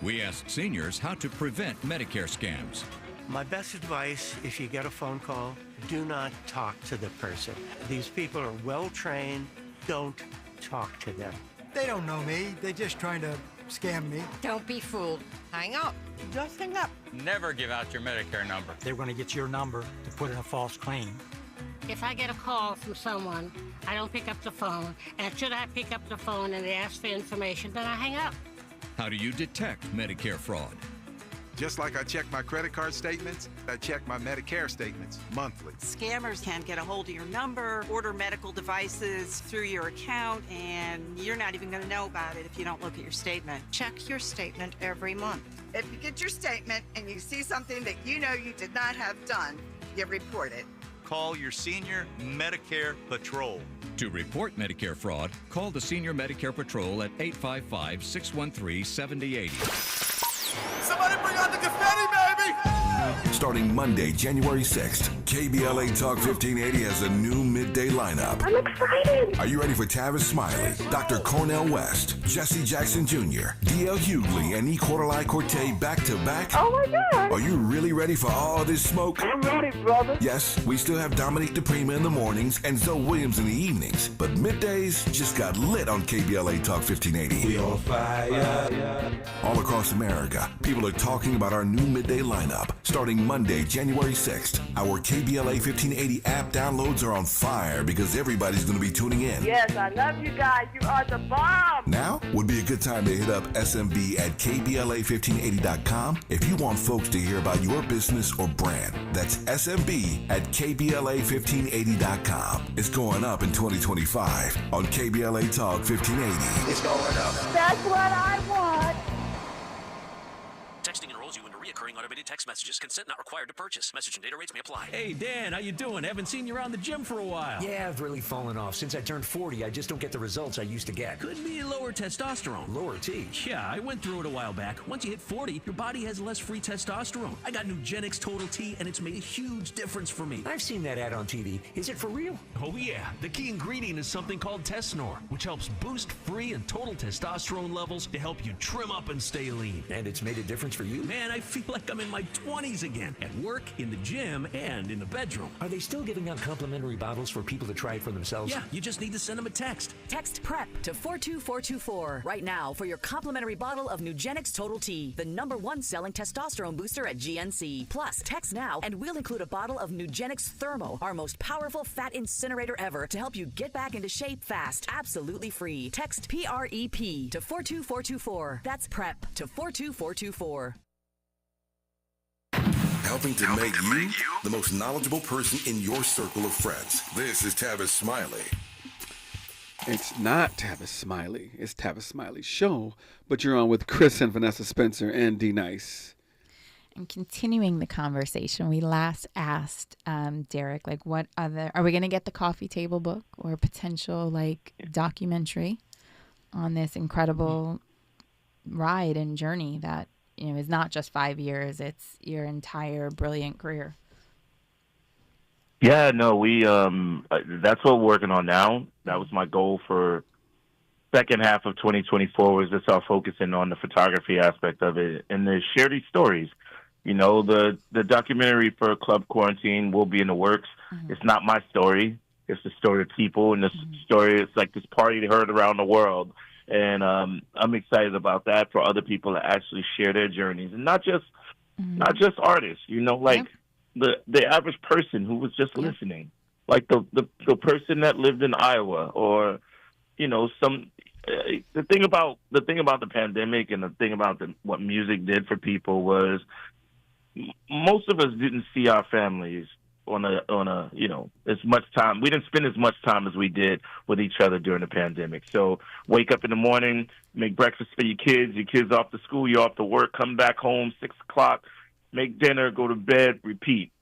We asked seniors how to prevent Medicare scams. My best advice, if you get a phone call, do not talk to the person. These people are well trained. Don't talk to them. They don't know me. They're just trying to scam me. Don't be fooled. Hang up. Just hang up. Never give out your Medicare number. They're going to get your number to put in a false claim. If I get a call from someone, I don't pick up the phone, and should I pick up the phone and they ask for information, then I hang up. How do you detect Medicare fraud? Just like I check my credit card statements, I check my Medicare statements monthly. Scammers can get a hold of your number, order medical devices through your account, and you're not even going to know about it if you don't look at your statement. Check your statement every month. If you get your statement and you see something that you know you did not have done, you report it. Call your Senior Medicare Patrol. To report Medicare fraud, call the Senior Medicare Patrol at 855-613-7080. Somebody bring out the confetti, baby! Starting Monday, January 6th, KBLA Talk 1580 has a new midday lineup. I'm excited. Are you ready for Tavis Smiley, Dr. Cornell West, Jesse Jackson Jr., D.L. Hughley, and E. Quarterly Corte back to back? Oh my God. Are you really ready for all this smoke? I'm ready, brother. Yes, we still have Dominique DePrima in the mornings and Zoe Williams in the evenings, but middays just got lit on KBLA Talk 1580. We on fire. All across America, people are talking about our new midday lineup. Starting Monday, January 6th, our KBLA 1580 app downloads are on fire because everybody's going to be tuning in. Yes, I love you guys. You are the bomb. Now would be a good time to hit up SMB at KBLA1580.com if you want folks to hear about your business or brand. That's SMB at KBLA1580.com. It's going up in 2025 on KBLA Talk 1580. It's going up. That's what I want. Texting enrolls you into reoccurring automated text messages. Consent not required to purchase. Message and data rates may apply. Hey, Dan, how you doing? Haven't seen you around the gym for a while. Yeah, I've really fallen off. Since I turned 40, I just don't get the results I used to get. Could be lower testosterone. Lower T? Yeah, I went through it a while back. Once you hit 40, your body has less free testosterone. I got Nugenix Total T, and it's made a huge difference for me. I've seen that ad on TV. Is it for real? Oh, yeah. The key ingredient is something called Tesnor, which helps boost free and total testosterone levels to help you trim up and stay lean. And it's made a difference for you? Man, I feel like I'm in my 20s again. At work, in the gym, and in the bedroom. Are they still giving out complimentary bottles for people to try it for themselves? Yeah, you just need to send them a text. Text PREP to 42424 right now for your complimentary bottle of Nugenix Total T, the #1 selling testosterone booster at GNC. Plus, text now and we'll include a bottle of Nugenix Thermo, our most powerful fat incinerator ever, to help you get back into shape fast. Absolutely free. Text PREP to 42424. That's PREP to 42424. Helping to make you the most knowledgeable person in your circle of friends. This is Tavis Smiley. It's not Tavis Smiley. It's Tavis Smiley's show, but you're on with Chris and Vanessa Spencer and D Nice. And continuing the conversation, we last asked Derek, like, what other, are we going to get the coffee table book or potential, like, documentary on this incredible ride and journey that, you know, is not just 5 years, it's your entire brilliant career? Yeah, no, we that's what we're working on now. That was my goal for second half of 2024, was just our focusing on the photography aspect of it and to share these stories. You know, the documentary for Club Quarantine will be in the works. Mm-hmm. It's not my story. It's the story of people, and this story is like this party heard around the world. And I'm excited about that for other people to actually share their journeys, and not just artists. You know, like the average person who was just listening, like the person that lived in Iowa, or you know, the thing about the pandemic and the thing about what music did for people was most of us didn't see our families on a you know, as much time. We didn't spend as much time as we did with each other during the pandemic. So wake up in the morning, make breakfast for your kids off to school, you're off to work, come back home 6 o'clock, make dinner, go to bed, repeat.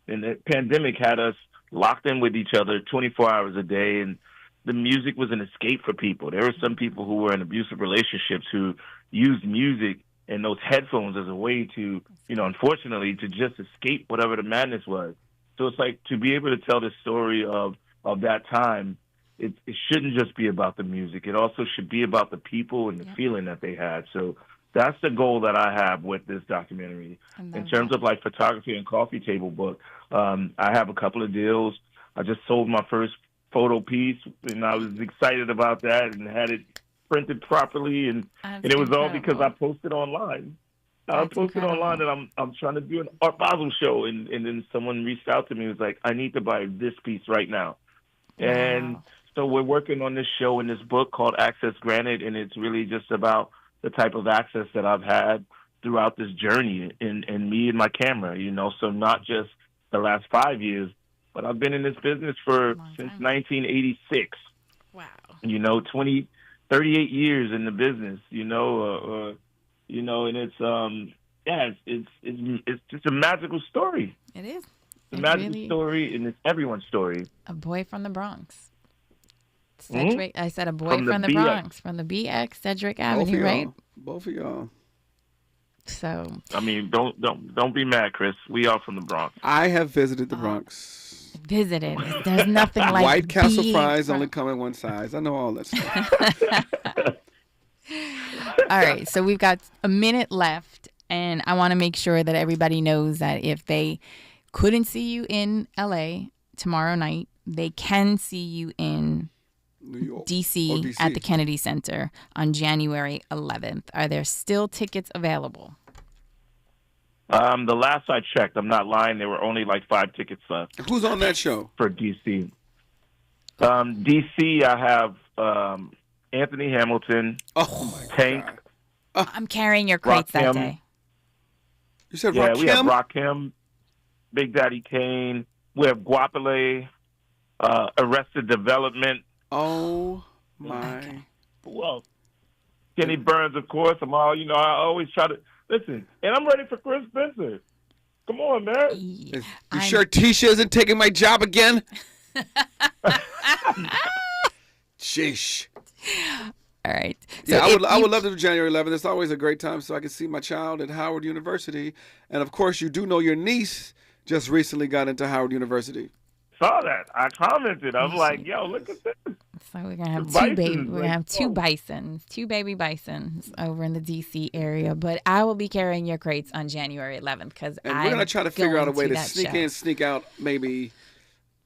And the pandemic had us locked in with each other 24 hours a day, and the music was an escape for people. There were some people who were in abusive relationships who used music and those headphones as a way to, you know, unfortunately, to just escape whatever the madness was. So it's like, to be able to tell the story of that time, it shouldn't just be about the music. It also should be about the people and the feeling that they had. So that's the goal that I have with this documentary. In terms of like photography and coffee table book, I have a couple of deals. I just sold my first photo piece, and I was excited about that and had it printed properly. And it was all because I posted online. I posted online that I'm trying to do an Art Basel show, and then someone reached out to me and was like, I need to buy this piece right now. Wow. And so we're working on this show and this book called Access Granted, and it's really just about the type of access that I've had throughout this journey in me and my camera, you know, so not just the last 5 years, but I've been in this business since 1986. Wow. You know, 38 years in the business, you know, and it's just a magical story. It is. It's a magical story, and it's everyone's story. A boy from the Bronx. Cedric, I said a boy from the Bronx, from the BX, Cedric Avenue, right? Both of y'all. So I mean, don't be mad, Chris. We are from the Bronx. I have visited the Bronx. Visited. There's nothing like White Castle being fries from- only come in one size. I know all that stuff. All right, so we've got a minute left, and I want to make sure that everybody knows that if they couldn't see you in LA tomorrow night, they can see you in New York. DC at the Kennedy Center on January 11th. Are there still tickets available? The last I checked, I'm not lying, there were only like 5 tickets left. Who's on that show? For DC. DC, I have Anthony Hamilton, Tank. I'm carrying your crates that Rakim. day. You said Yeah, Rakim? we have Rakim, Big Daddy Kane. We have Guapale, Arrested Development. Oh, my. Who else? Kenny Burns, of course. I always try to listen. And I'm ready for Chris Spencer. Come on, man. You sure Tisha isn't taking my job again? Sheesh. All right. Yeah, I would love to do January 11th. It's always a great time so I can see my child at Howard University. And, of course, you do know your niece just recently got into Howard University. Saw that. I commented. I'm like, yo, look at this. So we're gonna have Bisons, We're gonna have two baby bisons over in the DC area. But I will be carrying your crates on January 11th because And we're gonna try to figure out a way to sneak in, sneak out, maybe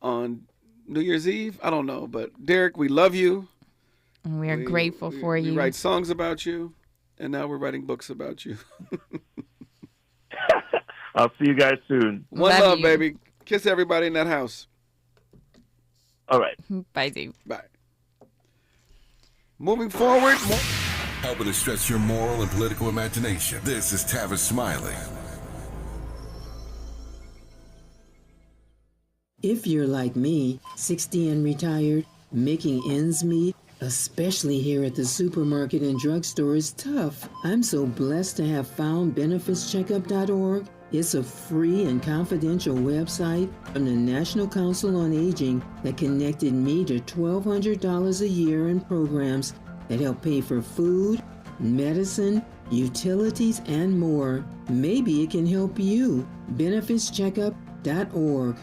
on New Year's Eve. I don't know, but Derek, we love you. And we are grateful for you. We write songs about you, and now we're writing books about you. I'll see you guys soon. One love, baby. Kiss everybody in that house. All right. Bye, Dave. Bye. Moving forward. Helping to stretch your moral and political imagination. This is Tavis Smiley. If you're like me, 60 and retired, making ends meet, especially here at the supermarket and drugstore, is tough. I'm so blessed to have found benefitscheckup.org. It's a free and confidential website from the National Council on Aging that connected me to $1,200 a year in programs that help pay for food, medicine, utilities, and more. Maybe it can help you. benefitscheckup.org.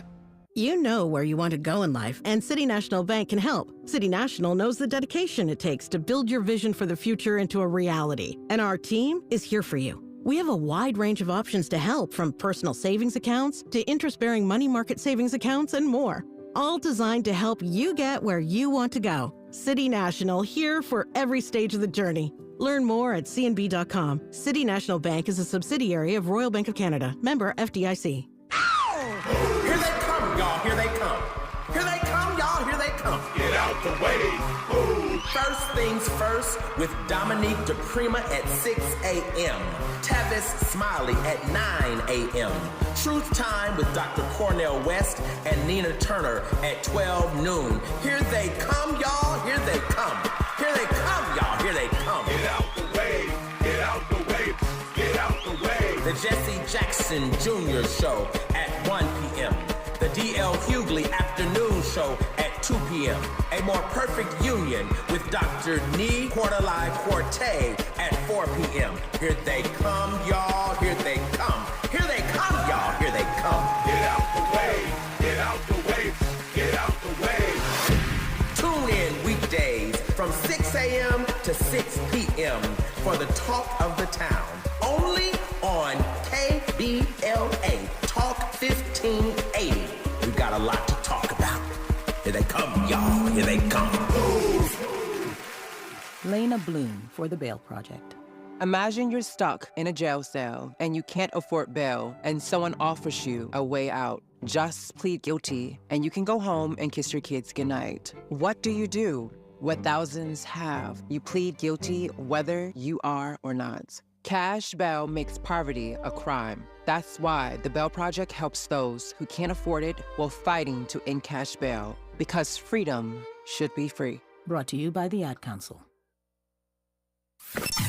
You know where you want to go in life, and City National Bank can help. City National knows the dedication it takes to build your vision for the future into a reality, and our team is here for you. We have a wide range of options to help, from personal savings accounts to interest-bearing money market savings accounts and more, all designed to help you get where you want to go. City National, here for every stage of the journey. Learn more at cnb.com. City National Bank is a subsidiary of Royal Bank of Canada, member FDIC. Here they come, y'all. Here they come. Here they come, y'all. Here they come. Get out the way. Ooh. First things first with Dominique DePrima at 6 a.m. Tavis Smiley at 9 a.m. Truth Time with Dr. Cornell West and Nina Turner at 12 noon. Here they come, y'all. Here they come. Here they come, y'all. Here they come. Get out the way. Get out the way. Get out the way. The Jesse Jackson Jr. Show at 1 p.m. The D.L. Hughley Afternoon Show at 2 p.m. A More Perfect Union with Dr. Nee Quarterly Quartet at 4 p.m. Here they come, y'all. Here they come. Here they come, y'all. Here they come. Get out the way. Get out the way. Get out the way. Tune in weekdays from 6 a.m. to 6 p.m. for the talk of the town. Only on KBLA Talk 1580. We've got a lot to talk about. Here they come, y'all. Here they come. Lena Bloom for the Bail Project. Imagine you're stuck in a jail cell and you can't afford bail and someone offers you a way out. Just plead guilty and you can go home and kiss your kids goodnight. What do? What thousands have. You plead guilty whether you are or not. Cash bail makes poverty a crime. That's why the Bail Project helps those who can't afford it while fighting to end cash bail. Because freedom should be free. Brought to you by the Ad Council.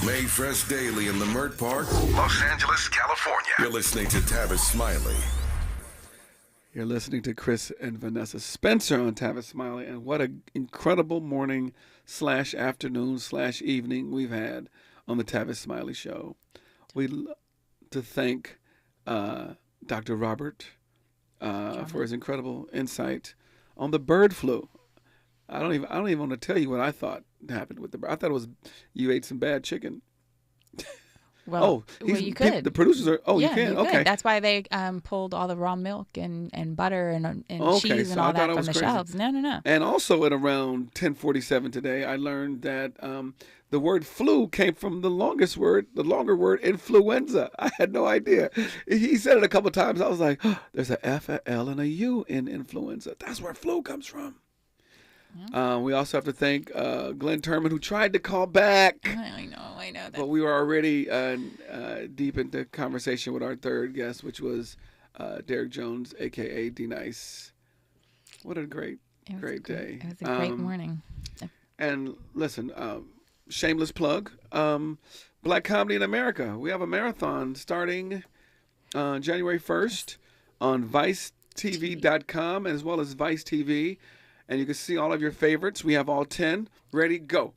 Made fresh daily in Leimert Park, Los Angeles, California. You're listening to Tavis Smiley. You're listening to Chris and Vanessa Spencer on Tavis Smiley, and what an incredible morning / afternoon / evening we've had on the Tavis Smiley Show. to thank Dr. Robert for his incredible insight on the bird flu. I don't even want to tell you what I thought happened with the bird. I thought it was you ate some bad chicken. Well, you could. The producers are. Oh, yeah, you can. You Okay. could. That's why they pulled all the raw milk and butter and cheese so and all I thought that it from was the crazy. shelves. No. And also at around 10:47 today, I learned that the word flu came from the longer word, influenza. I had no idea. He said it a couple times. I was like, oh, there's a F, a L, and a U in influenza. That's where flu comes from. Yeah. We also have to thank Glenn Turman, who tried to call back. I know. But we were already deep into conversation with our third guest, which was Derek Jones, a.k.a. D-Nice. What a great day. It was a great morning. And listen, shameless plug, Black Comedy in America. We have a marathon starting January 1st on ViceTV.com as well as Vice TV. And you can see all of your favorites. We have all 10. Ready, go.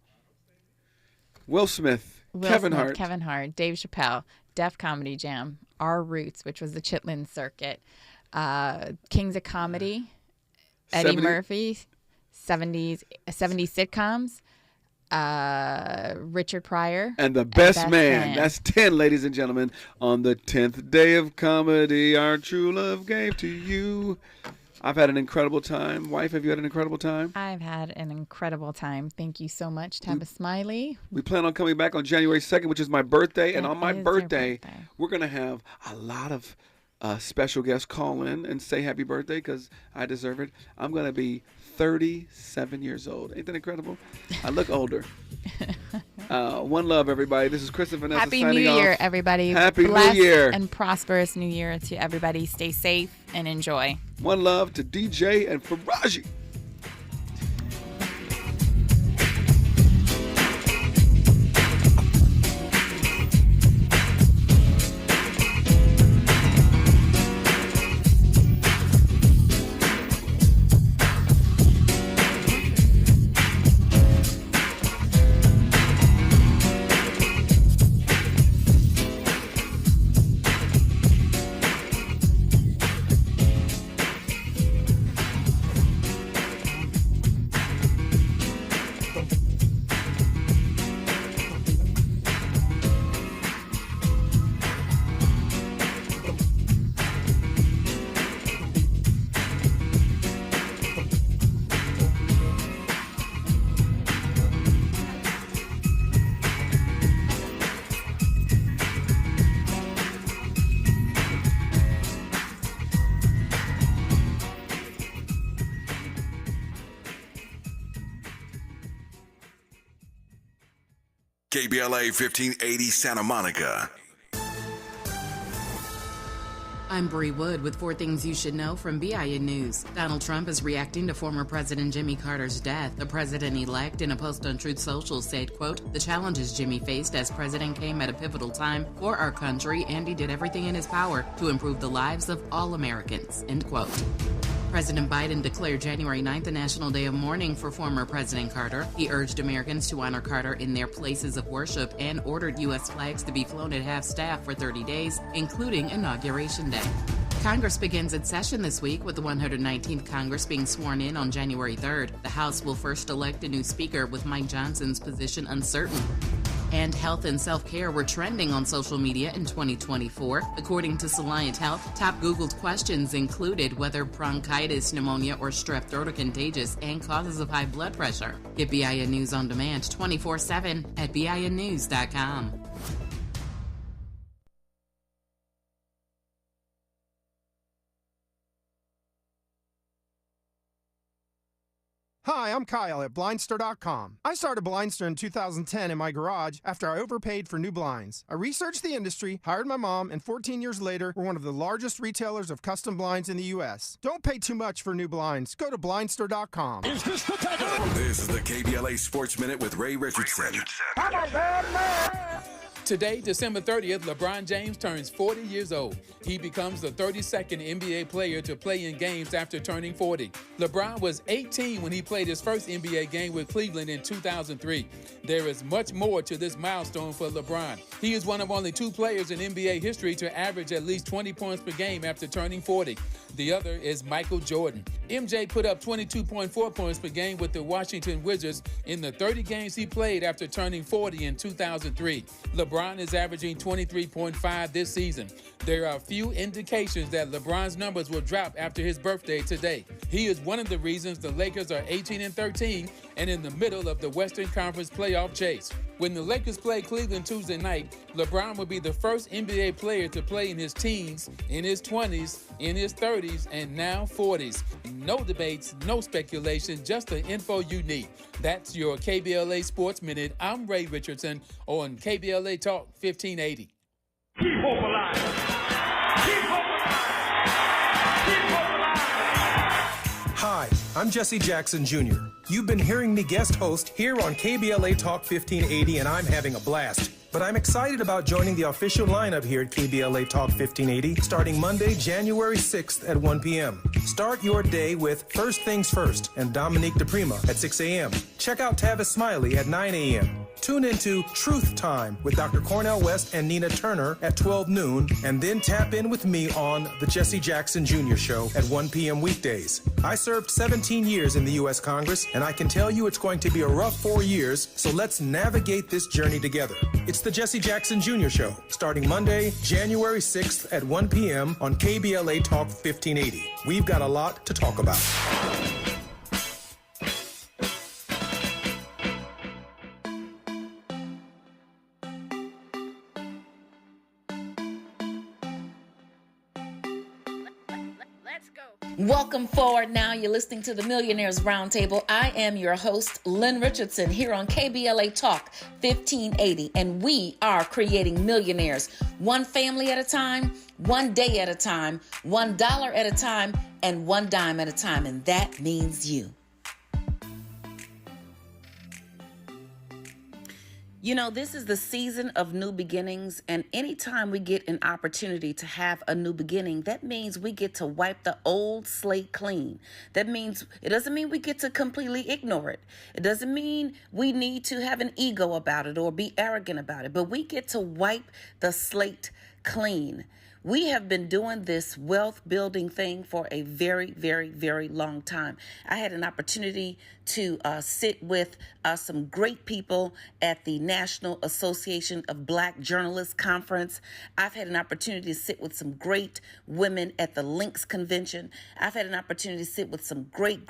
Will Smith, Kevin Hart, Dave Chappelle, Def Comedy Jam, Our Roots, which was the Chitlin Circuit, Kings of Comedy, Eddie Murphy, 70s sitcoms, Richard Pryor. And the best man. That's 10, ladies and gentlemen. On the 10th day of comedy, our true love gave to you. I've had an incredible time. Wife, have you had an incredible time? I've had an incredible time. Thank you so much, Tavis Smiley. We plan on coming back on January 2nd, which is my birthday. And on my birthday, we're going to have a lot of special guests call in and say happy birthday because I deserve it. I'm going to be 37 years old. Ain't that incredible? I look older. One love, everybody. This is Chris and Vanessa Happy signing New off. Year, everybody. Happy Blessed New Year. And prosperous New Year to everybody. Stay safe and enjoy. One love to DJ and Faraji. KBLA 1580 Santa Monica. I'm Bree Wood with 4 things you should know from BIN News. Donald Trump is reacting to former President Jimmy Carter's death. The president-elect, in a post on Truth Social, said, quote, "The challenges Jimmy faced as president came at a pivotal time for our country, and he did everything in his power to improve the lives of all Americans," end quote. President Biden declared January 9th a national day of mourning for former President Carter. He urged Americans to honor Carter in their places of worship and ordered U.S. flags to be flown at half-staff for 30 days, including Inauguration Day. Congress begins its session this week with the 119th Congress being sworn in on January 3rd. The House will first elect a new speaker with Mike Johnson's position uncertain. And health and self-care were trending on social media in 2024. According to Soliant Health, top Googled questions included whether bronchitis, pneumonia, or strep throat are contagious and causes of high blood pressure. Get BIN News on demand 24/7 at BINnews.com. Hi, I'm Kyle at Blindster.com. I started Blindster in 2010 in my garage after I overpaid for new blinds. I researched the industry, hired my mom, and 14 years later, we're one of the largest retailers of custom blinds in the U.S. Don't pay too much for new blinds. Go to Blindster.com. This is the KBLA Sports Minute with Ray Richardson. I'm a bad man. Today, December 30th, LeBron James turns 40 years old. He becomes the 32nd NBA player to play in games after turning 40. LeBron was 18 when he played his first NBA game with Cleveland in 2003. There is much more to this milestone for LeBron. He is one of only two players in NBA history to average at least 20 points per game after turning 40. The other is Michael Jordan. MJ put up 22.4 points per game with the Washington Wizards in the 30 games he played after turning 40 in 2003. LeBron is averaging 23.5 this season. There are few indications that LeBron's numbers will drop after his birthday today. He is one of the reasons the Lakers are 18-13 and in the middle of the Western Conference playoff chase. When the Lakers play Cleveland Tuesday night, LeBron will be the first NBA player to play in his teens, in his 20s, in his 30s, and now 40s. No debates, no speculation, just the info you need. That's your KBLA Sports Minute. I'm Ray Richardson on KBLA Talk 1580. Keep hope alive. Keep hope alive. Keep hope alive. Hi, I'm Jesse Jackson Jr. You've been hearing me guest host here on KBLA Talk 1580, and I'm having a blast. But I'm excited about joining the official lineup here at KBLA Talk 1580 starting Monday, January 6th at 1 p.m. Start your day with First Things First and Dominique DePrima at 6 a.m. Check out Tavis Smiley at 9 a.m. Tune into Truth Time with Dr. Cornell West and Nina Turner at 12 noon, and then tap in with me on The Jesse Jackson Jr. Show at 1 p.m. weekdays. I served 17 years in the U.S. Congress, and I can tell you it's going to be a rough 4 years, so let's navigate this journey together. It's The Jesse Jackson Jr. Show, starting Monday, January 6th at 1 p.m. on KBLA Talk 1580. We've got a lot to talk about. Welcome forward now. You're listening to the Millionaires Roundtable. I am your host, Lynn Richardson, here on KBLA Talk 1580, and we are creating millionaires one family at a time, one day at a time, $1 at a time, and one dime at a time, and that means you. You know, this is the season of new beginnings, and anytime we get an opportunity to have a new beginning, that means we get to wipe the old slate clean. That means, it doesn't mean we get to completely ignore it. It doesn't mean we need to have an ego about it or be arrogant about it, but we get to wipe the slate clean. We have been doing this wealth building thing for a very, very, very long time. I had an opportunity to sit with some great people at the National Association of Black Journalists Conference. I've had an opportunity to sit with some great women at the Links Convention. I've had an opportunity to sit with some great